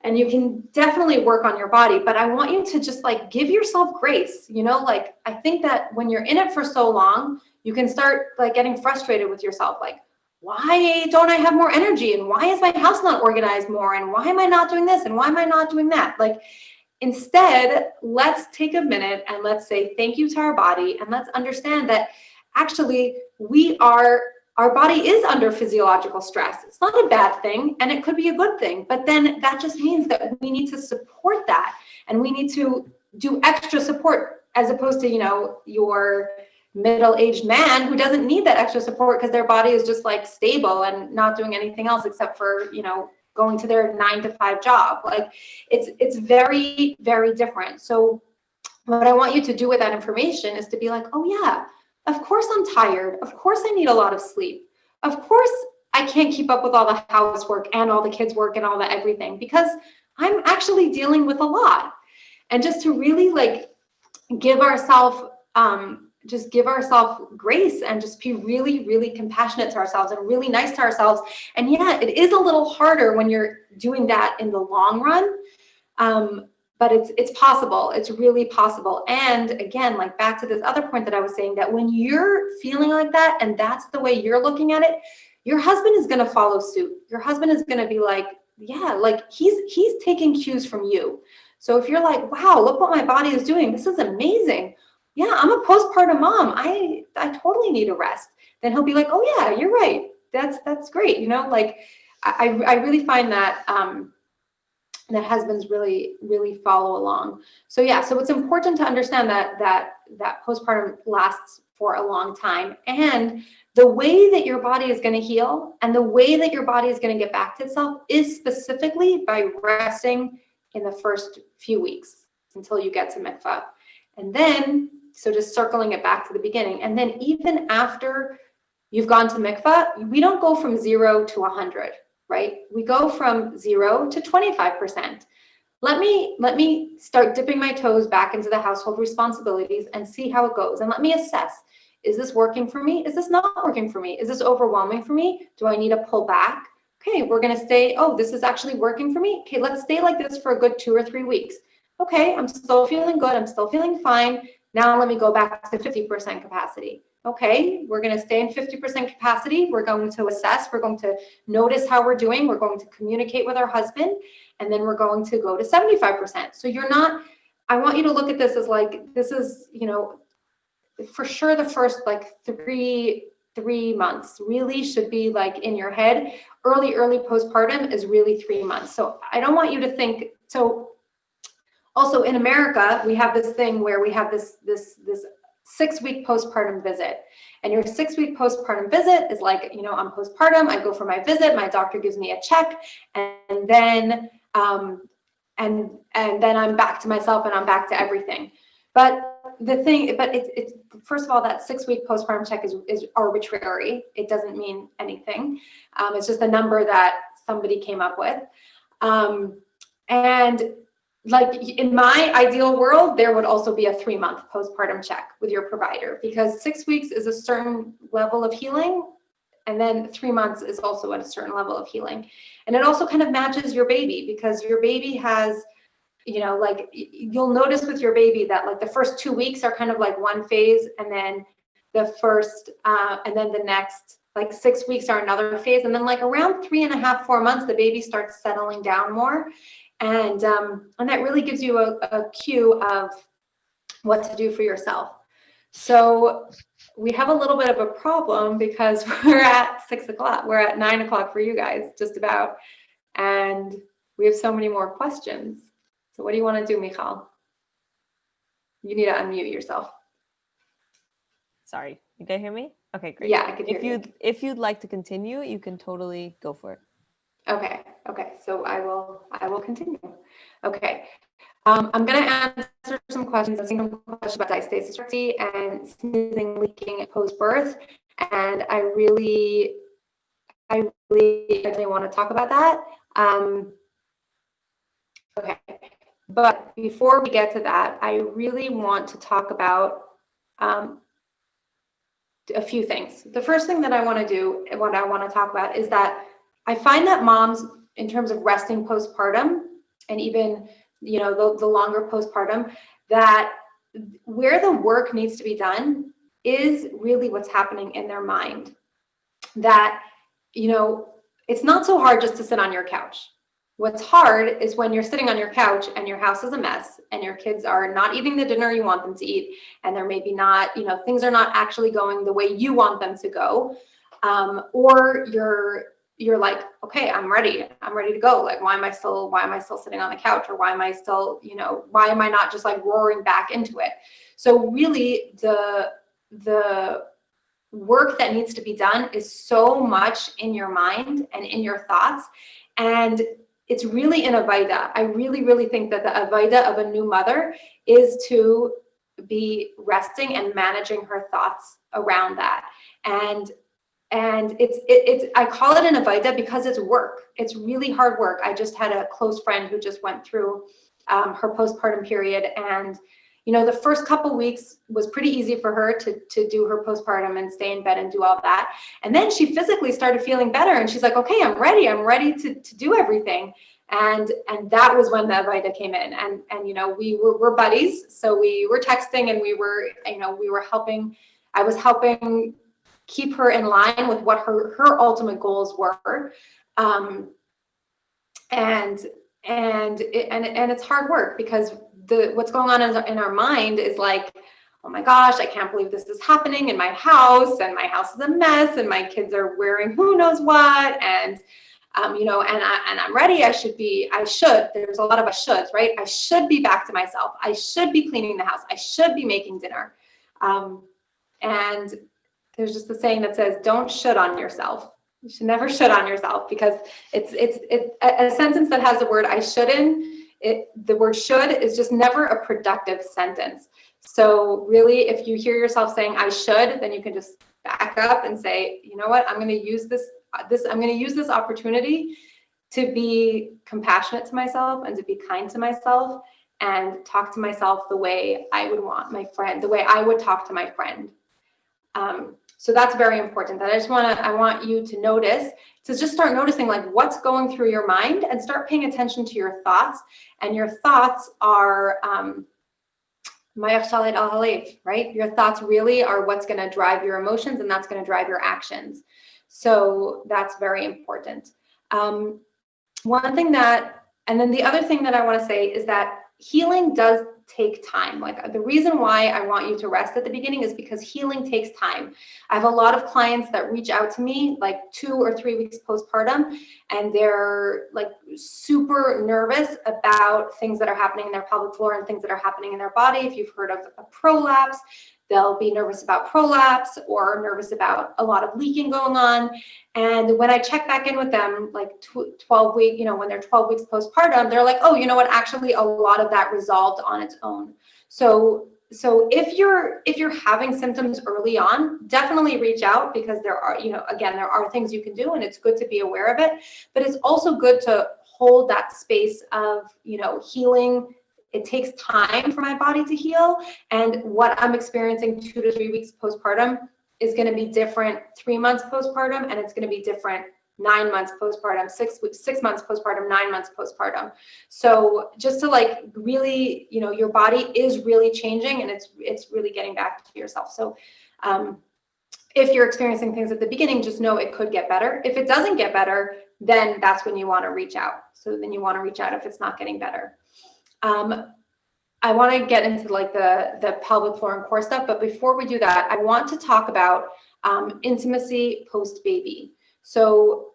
And you can definitely work on your body, but I want you to just like give yourself grace. Like I think that when you're in it for so long, you can start like getting frustrated with yourself. Like, why don't I have more energy? And why is my house not organized more? And why am I not doing this? And why am I not doing that? Like, instead, let's take a minute and let's say thank you to our body. And let's understand that actually our body is under physiological stress. It's not a bad thing, and it could be a good thing. But then that just means that we need to support that. And we need to do extra support as opposed to, your middle-aged man who doesn't need that extra support because their body is just like stable and not doing anything else except for, going to their 9-to-5 job. Like it's very, very different. So what I want you to do with that information is to be like, oh yeah, of course I'm tired. Of course I need a lot of sleep. Of course I can't keep up with all the housework and all the kids' work and all the everything because I'm actually dealing with a lot. And just to really like give ourselves grace and just be really, really compassionate to ourselves and really nice to ourselves. And yeah, it is a little harder when you're doing that in the long run. But it's possible. It's really possible. And again, like back to this other point that I was saying, that when you're feeling like that and that's the way you're looking at it, your husband is going to follow suit. Your husband is going to be like, yeah, like he's taking cues from you. So if you're like, wow, look what my body is doing. This is amazing. Yeah, I'm a postpartum mom. I totally need a rest. Then he'll be like, oh yeah, you're right. That's great. Like I really find that that husbands really, really follow along. So yeah, so it's important to understand that postpartum lasts for a long time. And the way that your body is going to heal and the way that your body is going to get back to itself is specifically by resting in the first few weeks until you get to mikvah. And then, so just circling it back to the beginning, and then even after you've gone to mikvah, we don't go from 0 to 100, right? We go from 0 to 25%. Let me start dipping my toes back into the household responsibilities and see how it goes. And let me assess, is this working for me? Is this not working for me? Is this overwhelming for me? Do I need to pull back? Okay, we're gonna stay, oh, this is actually working for me. Okay, let's stay like this for a good 2 or 3 weeks. Okay, I'm still feeling good, I'm still feeling fine. Now let me go back to 50% capacity. Okay, we're gonna stay in 50% capacity. We're going to assess, we're going to notice how we're doing. We're going to communicate with our husband, and then we're going to go to 75%. So you're not, I want you to look at this as like, this is, you know, for sure the first like three months really should be like in your head. Early postpartum is really 3 months. So I don't want you to think, so also in America, we have this thing where we have this 6-week postpartum visit. And your 6-week postpartum visit is like, you know, I'm postpartum, I go for my visit, my doctor gives me a check, and then I'm back to myself and I'm back to everything. But it's first of all, that 6-week postpartum check is arbitrary. It doesn't mean anything. It's just a number that somebody came up with. And like in my ideal world, there would also be a 3-month postpartum check with your provider, because 6 weeks is a certain level of healing. And then 3 months is also at a certain level of healing. And it also kind of matches your baby, because your baby has, you know, like you'll notice with your baby that like the first 2 weeks are kind of like one phase, and then and then the next like 6 weeks are another phase. And then like around 3.5, 4 months, the baby starts settling down more. And that really gives you a cue of what to do for yourself. So we have a little bit of a problem because we're at 6 o'clock. We're at 9 o'clock for you guys, just about. And we have so many more questions. So what do you want to do, Michal? You need to unmute yourself. Sorry, you can hear me? Okay, great. Yeah, I can hear you. If you'd like to continue, you can totally go for it. Okay. So I will continue. Okay. I'm going to answer some questions. I've seen some questions about diastasis recti and sneezing, leaking post-birth, and I really want to talk about that. Okay. But before we get to that, I really want to talk about a few things. The first thing that I want to do, and what I want to talk about, is that I find that moms, in terms of resting postpartum, and even, you know, the longer postpartum, that where the work needs to be done is really what's happening in their mind. That, you know, it's not so hard just to sit on your couch. What's hard is when you're sitting on your couch and your house is a mess and your kids are not eating the dinner you want them to eat, and they're maybe not, you know, things are not actually going the way you want them to go, or you're like, okay, I'm ready to go. Like, why am I still sitting on the couch? Or why am I still, you know, why am I not just like roaring back into it? So really the work that needs to be done is so much in your mind and in your thoughts. And it's really an avoda. I really think that the avoda of a new mother is to be resting and managing her thoughts around that. And it's I call it an avoda because it's work. It's really hard work. I just had a close friend who just went through her postpartum period, and you know, the first couple weeks was pretty easy for her to do her postpartum and stay in bed and do all that. And then she physically started feeling better, and she's like, okay, I'm ready to do everything. And that was when the avoda came in. And you know, we're buddies, so we were texting, and we were helping. I was helping keep her in line with what her ultimate goals were. And it's hard work, because what's going on in our mind is like, oh my gosh, I can't believe this is happening in my house, and my house is a mess, and my kids are wearing who knows what, and you know, and I'm ready. There's a lot of I shoulds, right? I should be back to myself. I should be cleaning the house. I should be making dinner. And there's just a saying that says, don't should on yourself. You should never should on yourself, because it's a sentence that has the word I should in it. The word should is just never a productive sentence. So really, if you hear yourself saying I should, then you can just back up and say, you know what, I'm going to use this opportunity to be compassionate to myself and to be kind to myself and talk to myself the way I would want my friend, the way I would talk to my friend. So that's very important. That I want you to notice, to just start noticing like what's going through your mind and start paying attention to your thoughts. And your thoughts are, right? Your thoughts really are what's going to drive your emotions, and that's going to drive your actions. So that's very important. One thing and then the other thing that I want to say is that healing does take time. Like, the reason why I want you to rest at the beginning is because healing takes time. I have a lot of clients that reach out to me like 2 or 3 weeks postpartum, and they're like super nervous about things that are happening in their pelvic floor and things that are happening in their body. If you've heard of a prolapse, they'll be nervous about prolapse or nervous about a lot of leaking going on. And when I check back in with them, like 12 weeks, when they're 12 weeks postpartum, they're like, oh, you know what, actually a lot of that resolved on its own. So if you're having symptoms early on, definitely reach out, because there are, again, there are things you can do, and it's good to be aware of it, but it's also good to hold that space of, healing. It takes time for my body to heal, and what I'm experiencing 2 to 3 weeks postpartum is going to be different 3 months postpartum, and it's going to be different 9 months postpartum, 6 months postpartum, 9 months postpartum. So just to like really, your body is really changing, and it's really getting back to yourself. So if you're experiencing things at the beginning, just know it could get better. If it doesn't get better, then that's when you want to reach out. So then you want to reach out if it's not getting better. I want to get into like the pelvic floor and core stuff, but before we do that, I want to talk about intimacy post-baby. So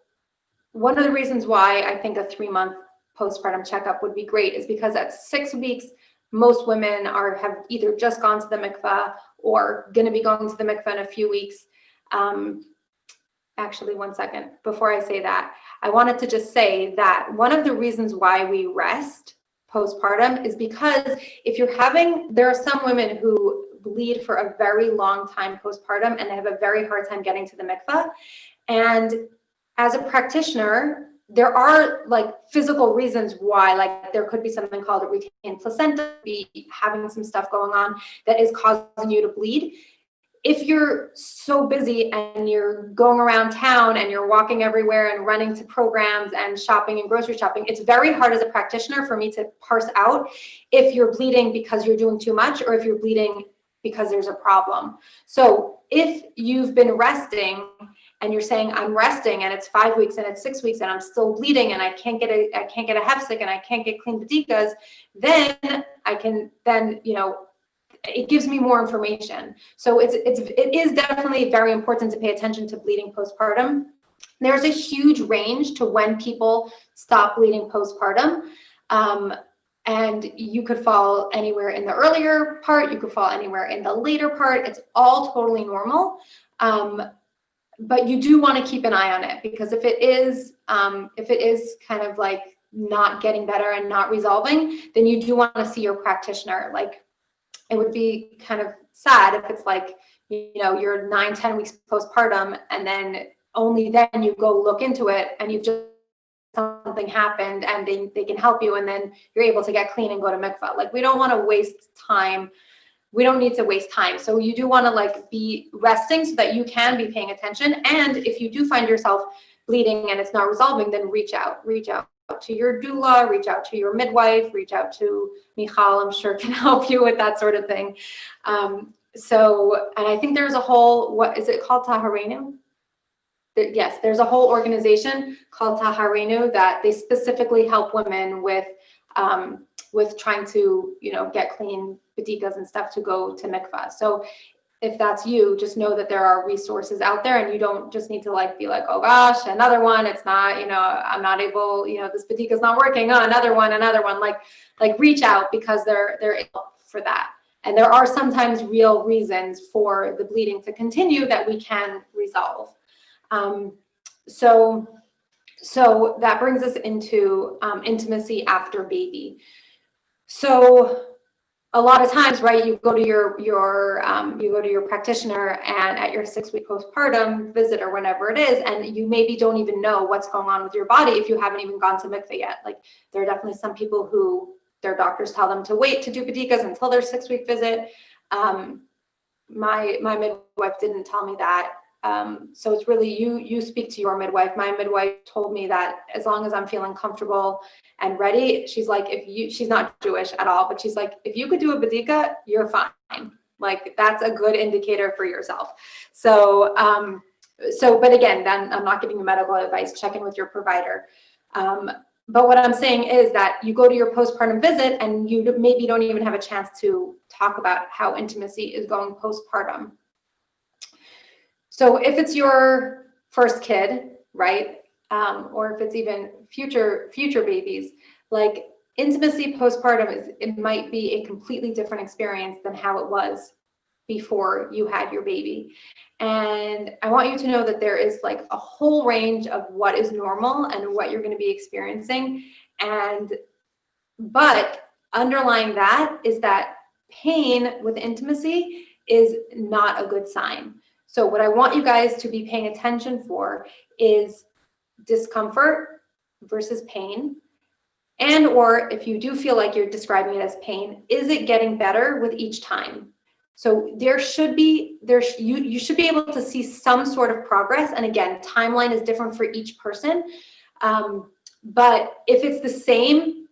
one of the reasons why I think a 3-month postpartum checkup would be great is because at 6 weeks, most women have either just gone to the mikveh or going to be going to the mikveh in a few weeks. Actually, one second, before I say that, I wanted to just say that one of the reasons why we rest postpartum is because there are some women who bleed for a very long time postpartum, and they have a very hard time getting to the mikveh. And as a practitioner, there are like physical reasons why, like there could be something called a retained placenta, be having some stuff going on that is causing you to bleed. If you're so busy and you're going around town and you're walking everywhere and running to programs and shopping and grocery shopping, it's very hard as a practitioner for me to parse out if you're bleeding because you're doing too much or if you're bleeding because there's a problem. So if you've been resting and you're saying I'm resting and it's 5 weeks and it's 6 weeks and I'm still bleeding and I can't get a hefsek and I can't get clean bedikas, then it gives me more information. So it is definitely very important to pay attention to bleeding postpartum. There's a huge range to when people stop bleeding postpartum. And you could fall anywhere in the earlier part, you could fall anywhere in the later part. It's all totally normal. But you do want to keep an eye on it, because if it is kind of like not getting better and not resolving, then you do want to see your practitioner. Like, it would be kind of sad if it's like, you're 9-10 weeks postpartum and then only then you go look into it and you've just something happened and they can help you and then you're able to get clean and go to mikvah. Like, we don't want to waste time. We don't need to waste time. So you do want to like be resting so that you can be paying attention. And if you do find yourself bleeding and it's not resolving, then reach out to your doula, reach out to your midwife, reach out to Michal, I'm sure can help you with that sort of thing. And I think there's a whole, what is it called, Taharenu? Yes, there's a whole organization called Taharenu that they specifically help women with trying to, get clean bedikas and stuff to go to mikvah. So if that's you, just know that there are resources out there, and you don't just need to be like, oh gosh, another one. It's not, I'm not able, this badika is not working. Oh, another one. Like reach out, because they're able for that. And there are sometimes real reasons for the bleeding to continue that we can resolve. So that brings us into intimacy after baby. So a lot of times, right, you go to your practitioner and at your 6-week postpartum visit or whenever it is, and you maybe don't even know what's going on with your body if you haven't even gone to mikveh yet. Like, there are definitely some people who their doctors tell them to wait to do bedikas until their 6-week visit. My midwife didn't tell me that. So it's really you speak to your midwife. My midwife told me that as long as I'm feeling comfortable and ready, she's like, she's not Jewish at all, but she's like, if you could do a bedika, you're fine. Like, that's a good indicator for yourself. So, but again, then I'm not giving you medical advice. Check in with your provider. But what I'm saying is that you go to your postpartum visit and you maybe don't even have a chance to talk about how intimacy is going postpartum. So if it's your first kid, right, or if it's even future babies, like, intimacy postpartum it might be a completely different experience than how it was before you had your baby. And I want you to know that there is like a whole range of what is normal and what you're going to be experiencing. But underlying that is that pain with intimacy is not a good sign. So what I want you guys to be paying attention for is discomfort versus pain. And or if you do feel like you're describing it as pain, is it getting better with each time? So you should be able to see some sort of progress. And again, timeline is different for each person. But if it's the same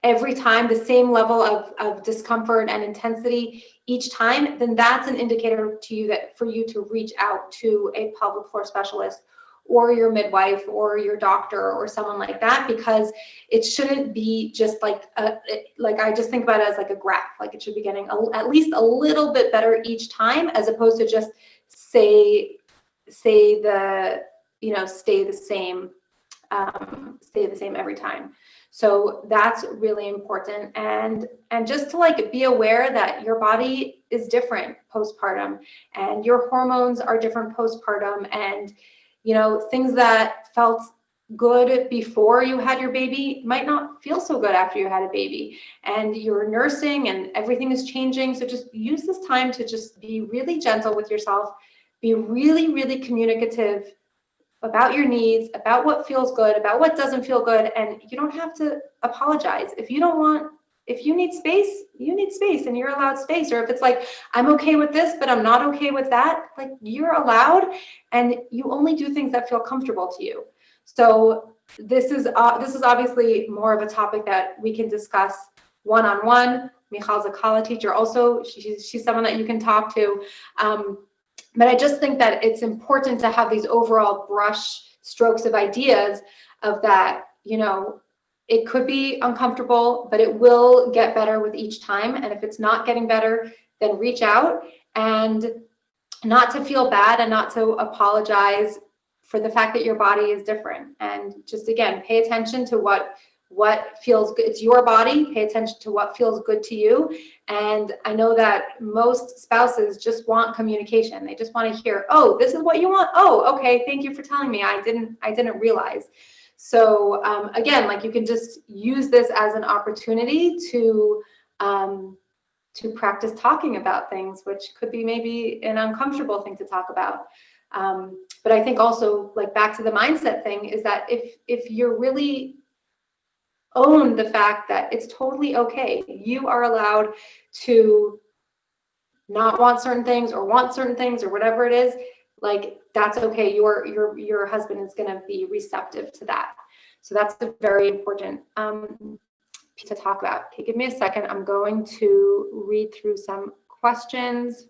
every time, the same level of discomfort and intensity each time, then that's an indicator to you that for you to reach out to a pelvic floor specialist or your midwife or your doctor or someone like that, because it shouldn't be just like I just think about it as like a graph. Like, it should be getting at least a little bit better each time, as opposed to just stay the same every time. So that's really important. And just to like be aware that your body is different postpartum and your hormones are different postpartum, and things that felt good before you had your baby might not feel so good after you had a baby, and you're nursing and everything is changing. So just use this time to just be really gentle with yourself, be really, really communicative about your needs, about what feels good, about what doesn't feel good. And you don't have to apologize. If you need space, you need space and you're allowed space. Or if it's like, I'm okay with this, but I'm not okay with that, like, you're allowed, and you only do things that feel comfortable to you. So this is obviously more of a topic that we can discuss one-on-one. Michal's a Kala teacher also. She's someone that you can talk to. But I just think that it's important to have these overall brush strokes of ideas of that, it could be uncomfortable, but it will get better with each time. And if it's not getting better, then reach out, and not to feel bad and not to apologize for the fact that your body is different. And just, again, pay attention to what feels good. It's your body. Pay attention to what feels good to you. And I know that most spouses just want communication. They just want to hear, oh, this is what you want. Oh, okay. Thank you for telling me. I didn't realize. So again, like, you can just use this as an opportunity to practice talking about things, which could be maybe an uncomfortable thing to talk about. But I think also, like, back to the mindset thing, is that if you're really own the fact that it's totally okay, you are allowed to not want certain things or want certain things or whatever it is, like, that's okay. Your husband is going to be receptive to that. So that's a very important piece to talk about. Okay, give me a second. I'm going to read through some questions.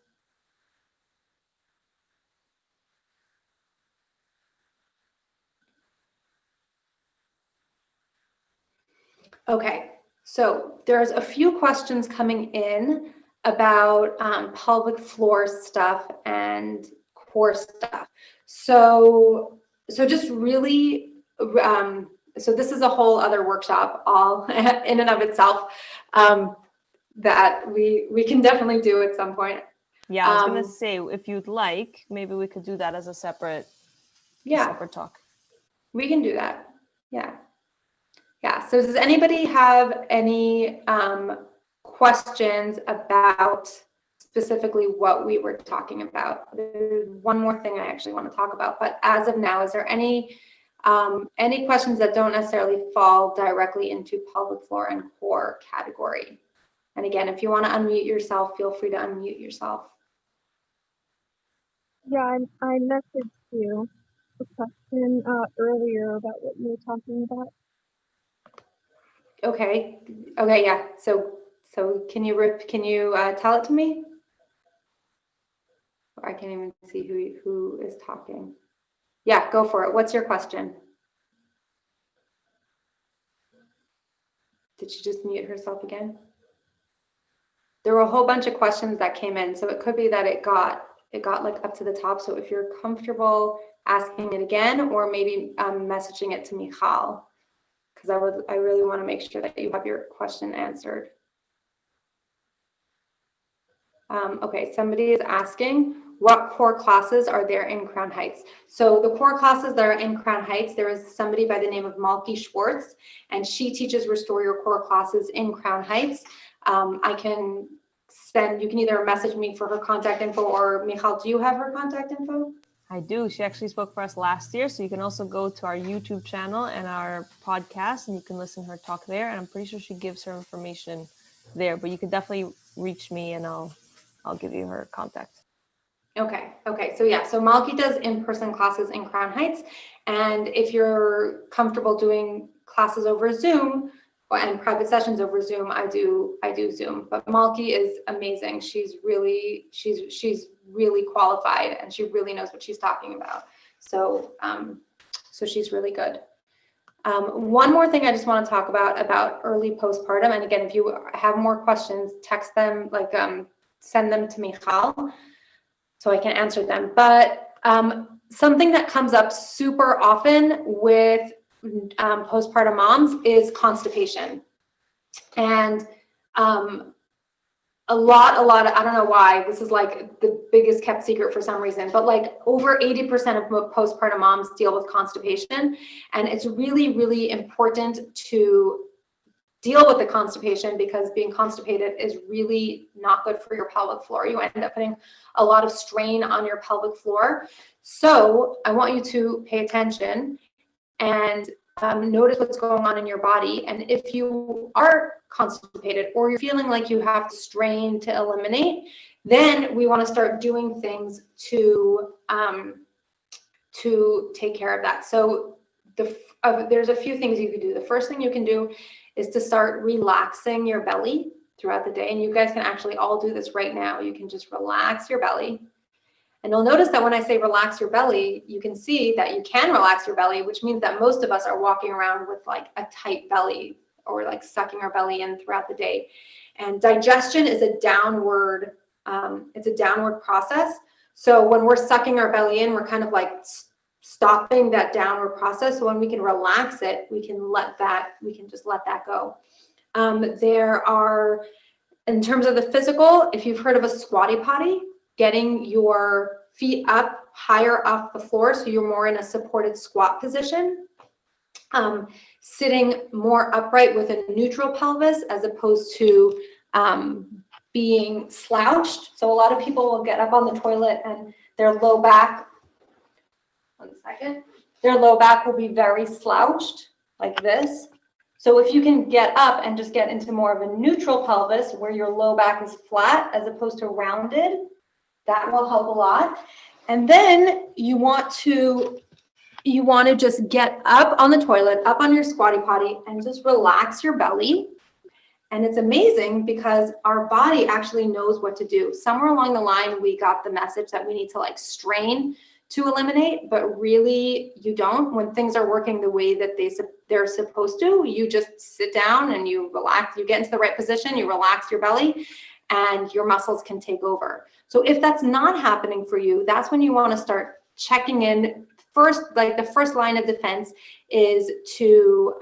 Okay, so there's a few questions coming in about pelvic floor stuff and core stuff. So just really, so this is a whole other workshop all in and of itself. that we can definitely do at some point. Yeah, I was gonna say, if you'd like, maybe we could do that as a separate talk. We can do that. Yeah. So does anybody have any questions about specifically what we were talking about? There's one more thing I actually want to talk about, but as of now, is there any questions that don't necessarily fall directly into pelvic floor and core category? And again, if you want to unmute yourself, feel free to unmute yourself. Yeah, I messaged you a question earlier about what you were talking about. Okay, yeah. So can you tell it to me? I can't even see who is talking. Yeah, go for it. What's your question? Did she just mute herself again? There were a whole bunch of questions that came in, so it could be that it got like up to the top. So if you're comfortable asking it again, or maybe messaging it to Michal, because I really want to make sure that you have your question answered. Okay, somebody is asking, what core classes are there in Crown Heights? So the core classes that are in Crown Heights, there is somebody by the name of Malky Schwartz, and she teaches Restore Your Core classes in Crown Heights. I can you can either message me for her contact info, or Michal, do you have her contact info? I do. She actually spoke for us last year, so you can also go to our YouTube channel and our podcast, and you can listen to her talk there. And I'm pretty sure she gives her information there, but you can definitely reach me, and I'll give you her contact. Okay. So yeah, so Malky does in-person classes in Crown Heights, and if you're comfortable doing classes over Zoom and private sessions over Zoom, I do Zoom. But Malky is amazing. She's really qualified, and she really knows what she's talking about. So so she's really good. One more thing I just want to talk about early postpartum, and again, if you have more questions, text them, like send them to Michal, so I can answer them. But something that comes up super often with postpartum moms is constipation. And a lot, I don't know why, this is like the biggest kept secret for some reason, but like over 80% of postpartum moms deal with constipation. And it's really, really important to deal with the constipation, because being constipated is really not good for your pelvic floor. You end up putting a lot of strain on your pelvic floor. So I want you to pay attention and notice what's going on in your body. And if you are constipated, or you're feeling like you have to strain to eliminate, then we want to start doing things to take care of that. So there's a few things you can do. The first thing you can do is to start relaxing your belly throughout the day. And you guys can actually all do this right now. You can just relax your belly. And you'll notice that when I say relax your belly, you can see that you can relax your belly, which means that most of us are walking around with like a tight belly, or like sucking our belly in throughout the day. And digestion is a downward, it's a downward process. So when we're sucking our belly in, we're kind of like stopping that downward process. So when we can relax it, we can just let that go. There are, in terms of the physical, if you've heard of a squatty potty, getting your feet up higher off the floor, so you're more in a supported squat position. Sitting more upright with a neutral pelvis, as opposed to being slouched. So a lot of people will get up on the toilet and their low back, their low back will be very slouched like this. So if you can get up and just get into more of a neutral pelvis, where your low back is flat as opposed to rounded, that will help a lot. And then you want to just get up on the toilet, up on your squatty potty, and just relax your belly. And it's amazing, because our body actually knows what to do. Somewhere along the line, we got the message that we need to like strain to eliminate, but really you don't. When things are working the way that they're supposed to, you just sit down and you relax, you get into the right position, you relax your belly, and your muscles can take over. So if that's not happening for you, that's when you want to start checking in. First, like the first line of defense is to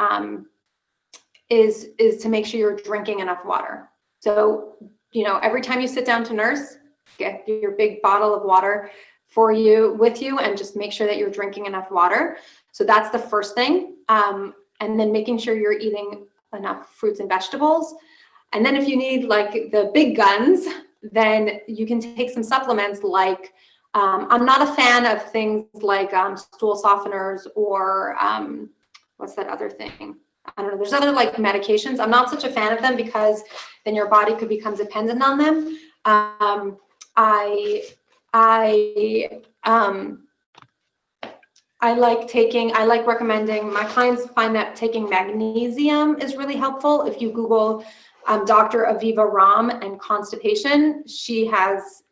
make sure you're drinking enough water. So, you know, every time you sit down to nurse, get your big bottle of water with you, and just make sure that you're drinking enough water. So that's the first thing. And then making sure you're eating enough fruits and vegetables. And then if you need like the big guns, then you can take some supplements like, I'm not a fan of things like stool softeners or what's that other thing? I don't know. There's other like medications. I'm not such a fan of them because then your body could become dependent on them. I like recommending, my clients find that taking magnesium is really helpful. If you Google Dr. Aviva Ram and constipation, she has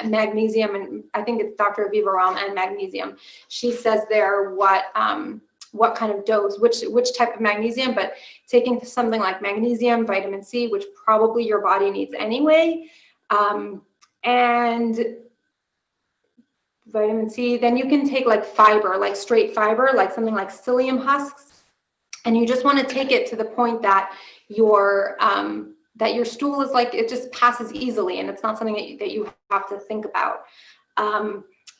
magnesium, and I think it's Dr. Aviva Ram and magnesium. She says there what kind of dose, which type of magnesium, but taking something like magnesium, vitamin C, which probably your body needs anyway, and vitamin C, then you can take like fiber, like straight fiber, like something like psyllium husks, and you just want to take it to the point that your stool is like, it just passes easily, and it's not something that you have to think about.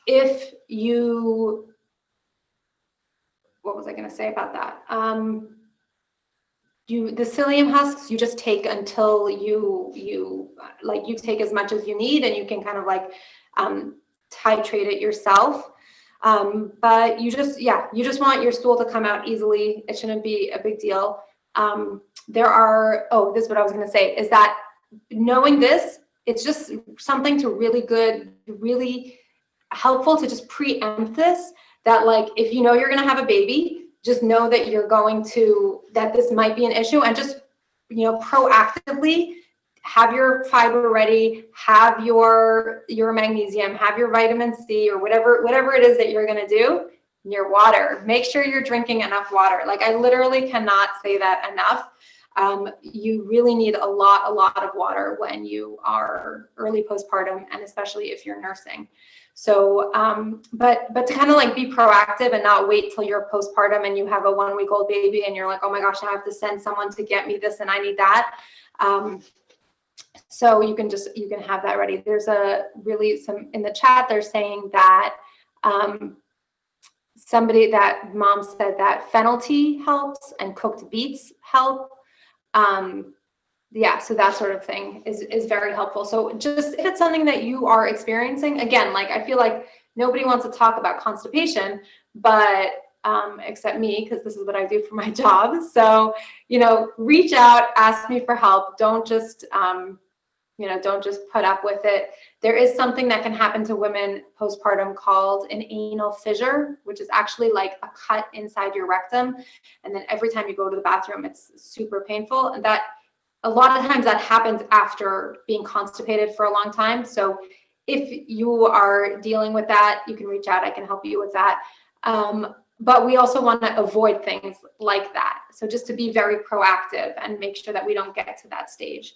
If you, what was I going to say about that? The psyllium husks, you just take until you take as much as you need, and you can kind of like titrate it yourself. But you just want your stool to come out easily. It shouldn't be a big deal. This is what I was going to say, is that knowing this, it's just something to really helpful to just preempt this, that like, if you know you're going to have a baby, just know that that this might be an issue, and just, you know, proactively have your fiber ready, have your magnesium, have your vitamin C, or whatever it is that you're going to do. Your water, make sure you're drinking enough water. Like, I literally cannot say that enough. You really need a lot of water when you are early postpartum, and especially if you're nursing. So, but to kind of like be proactive and not wait till you're postpartum and you have a 1-week-old baby and you're like, oh my gosh, I have to send someone to get me this and I need that. So you can have that ready. There's some in the chat, they're saying that, mom said that fennel tea helps and cooked beets help. So that sort of thing is very helpful. So just if it's something that you are experiencing, again, like, I feel like nobody wants to talk about constipation, but except me, because this is what I do for my job. So, you know, reach out, ask me for help. Don't just put up with it. There is something that can happen to women postpartum called an anal fissure, which is actually like a cut inside your rectum. And then every time you go to the bathroom, it's super painful. And that a lot of times that happens after being constipated for a long time. So if you are dealing with that, you can reach out. I can help you with that. But we also want to avoid things like that. So just to be very proactive and make sure that we don't get to that stage.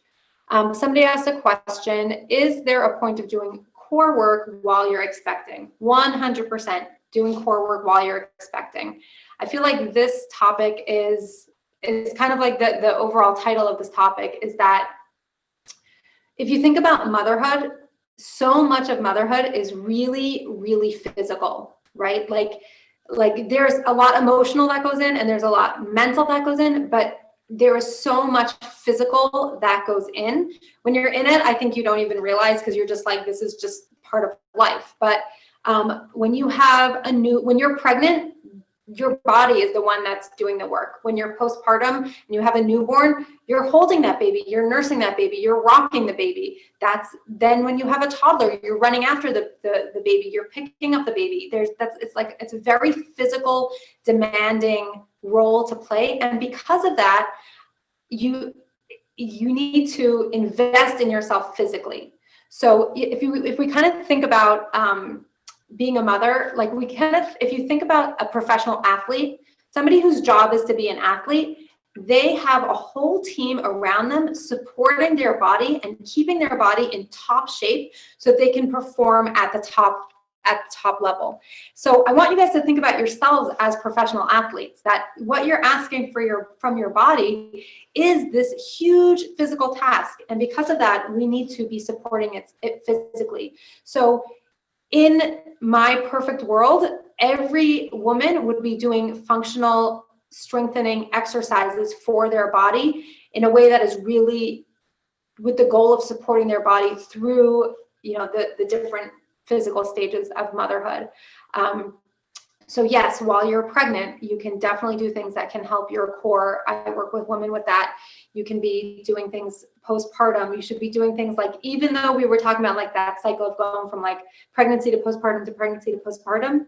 Somebody asked a question, is there a point of doing core work while you're expecting? 100% doing core work while you're expecting. I feel like this topic is kind of like the overall title of this topic is that if you think about motherhood, so much of motherhood is really, really physical, right? Like there's a lot emotional that goes in and there's a lot mental that goes in, but there is so much physical that goes in. When you're in it, I think you don't even realize, because you're just like, this is just part of life. But when you're pregnant, your body is the one that's doing the work. When you're postpartum and you have a newborn, you're holding that baby, you're nursing that baby, you're rocking the baby. Then when you have a toddler, you're running after the baby, you're picking up the baby. It's a very physical, demanding role to play. And because of that, you need to invest in yourself physically. So if we kind of think about being a mother, like if you think about a professional athlete, somebody whose job is to be an athlete, they have a whole team around them supporting their body and keeping their body in top shape so they can perform at the top at the top level. So I want you guys to think about yourselves as professional athletes, that what you're asking from your body is this huge physical task. And because of that, we need to be supporting it physically. So in my perfect world, every woman would be doing functional strengthening exercises for their body in a way that is really with the goal of supporting their body through, the different physical stages of motherhood. So yes, while you're pregnant, you can definitely do things that can help your core. I work with women with that. You can be doing things postpartum. You should be doing things like, even though we were talking about like that cycle of going from like pregnancy to postpartum to pregnancy to postpartum,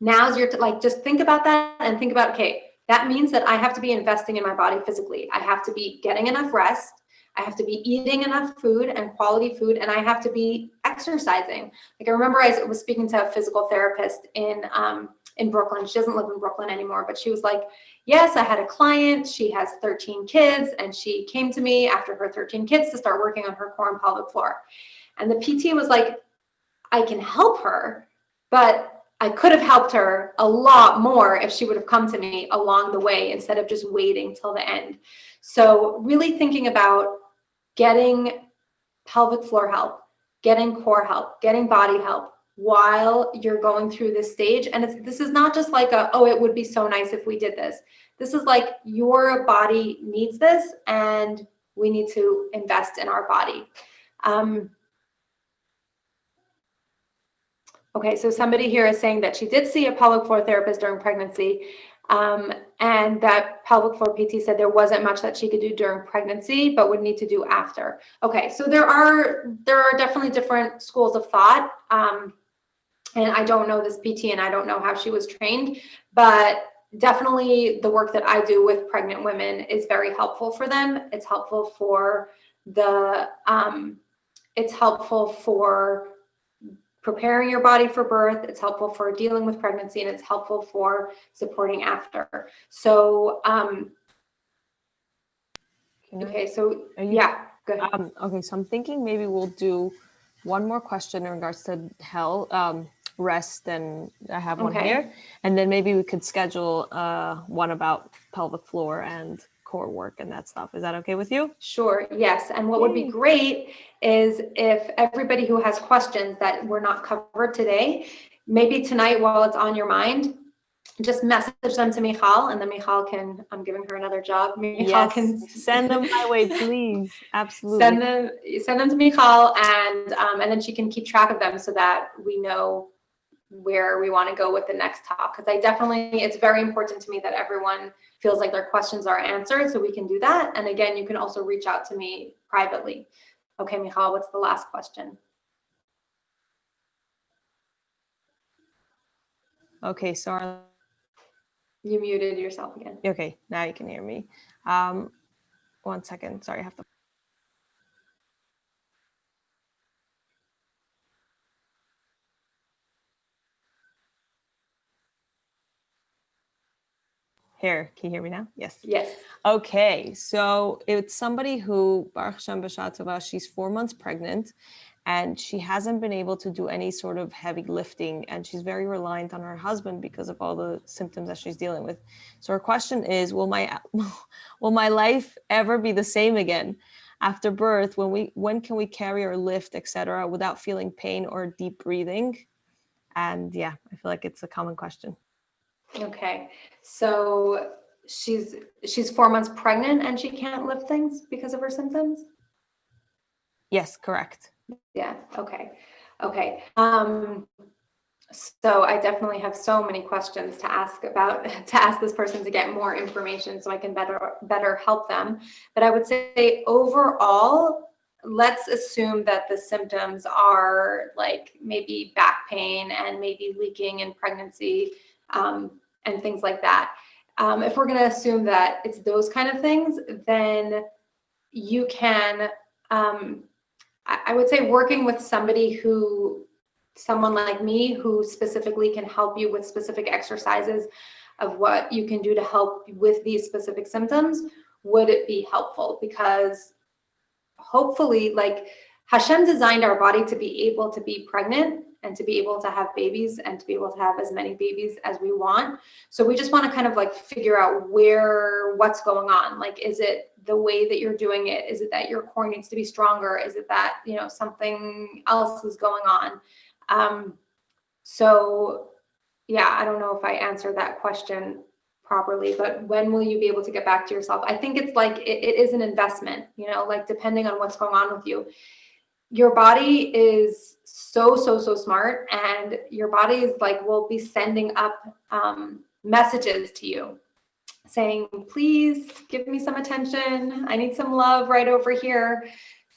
now's your, just think about that and think about, okay, that means that I have to be investing in my body physically. I have to be getting enough rest. I have to be eating enough food and quality food, and I have to be exercising. Like I remember I was speaking to a physical therapist in Brooklyn. She doesn't live in Brooklyn anymore, but she was like, yes, I had a client. She has 13 kids, and she came to me after her 13 kids to start working on her core and pelvic floor. And the PT was like, I can help her, but I could have helped her a lot more if she would have come to me along the way instead of just waiting till the end. So really thinking about getting pelvic floor help, getting core help, getting body help while you're going through this stage. And this is not just like oh, it would be so nice if we did this. This is like your body needs this, and we need to invest in our body. Okay, so somebody here is saying that she did see a pelvic floor therapist during pregnancy, and that pelvic floor PT said there wasn't much that she could do during pregnancy, but would need to do after. Okay, so there are definitely different schools of thought, and I don't know this PT, and I don't know how she was trained, but definitely the work that I do with pregnant women is very helpful for them. It's helpful for preparing your body for birth. It's helpful for dealing with pregnancy, and it's helpful for supporting after. So, okay, so yeah, go ahead. Okay, so I'm thinking maybe we'll do one more question in regards to rest, and I have one here, and then maybe we could schedule one about pelvic floor and core work and that stuff. Is that okay with you? Sure, yes. And what would be great is if everybody who has questions that were not covered today, maybe tonight while it's on your mind, just message them to Michal, and then Michal can, I'm giving her another job. Michal can send them my way, please. Absolutely. Send them to Michal, and then she can keep track of them so that we know where we want to go with the next talk. Because it's very important to me that everyone feels like their questions are answered, so we can do that. And again, you can also reach out to me privately. Okay, Michal, what's the last question? Okay, sorry. You muted yourself again. Okay, now you can hear me. 1 second. Sorry, I have to. Here, can you hear me now? Yes. Yes. Okay, so it's somebody who, Baruch Hashem b'sha'ah tova, she's 4 months pregnant, and she hasn't been able to do any sort of heavy lifting, and she's very reliant on her husband because of all the symptoms that she's dealing with. So her question is, will my life ever be the same again after birth? When can we carry or lift, etc., without feeling pain or deep breathing? And yeah, I feel like it's a common question. Okay, so she's 4 months pregnant and she can't lift things because of her symptoms? Yes, correct. Yeah, okay. So I definitely have so many questions to ask this person to get more information so I can better help them. But I would say overall, let's assume that the symptoms are like maybe back pain and maybe leaking in pregnancy, and things like that. If we're going to assume that it's those kind of things, then you can, I would say working with someone like me who specifically can help you with specific exercises of what you can do to help with these specific symptoms, would it be helpful? Because hopefully, like, Hashem designed our body to be able to be pregnant and to be able to have babies and to be able to have as many babies as we want. So we just want to kind of like figure out what's going on. Like, is it the way that you're doing it? Is it that your core needs to be stronger? Is it that, you know, something else is going on? So yeah, I don't know if I answered that question properly, but when will you be able to get back to yourself? I think it's like, it is an investment, you know, like depending on what's going on with you. Your body is so smart, and your body is like, will be sending up messages to you saying, please give me some attention. I need some love right over here.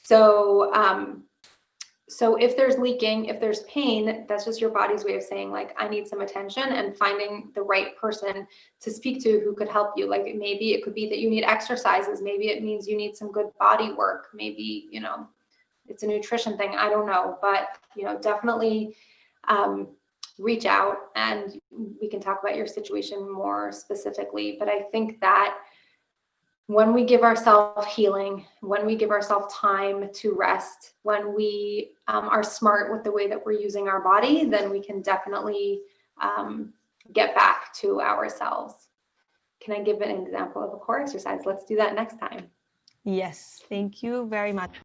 So, so if there's leaking, if there's pain, that's just your body's way of saying like, I need some attention, and finding the right person to speak to who could help you. Like maybe it could be that you need exercises. Maybe it means you need some good body work. Maybe, you know, it's a nutrition thing. I don't know, but, you know, definitely reach out and we can talk about your situation more specifically. But I think that when we give ourselves healing, when we give ourselves time to rest, when we are smart with the way that we're using our body, then we can definitely get back to ourselves. Can I give an example of a core exercise? Let's do that next time. Yes, thank you very much.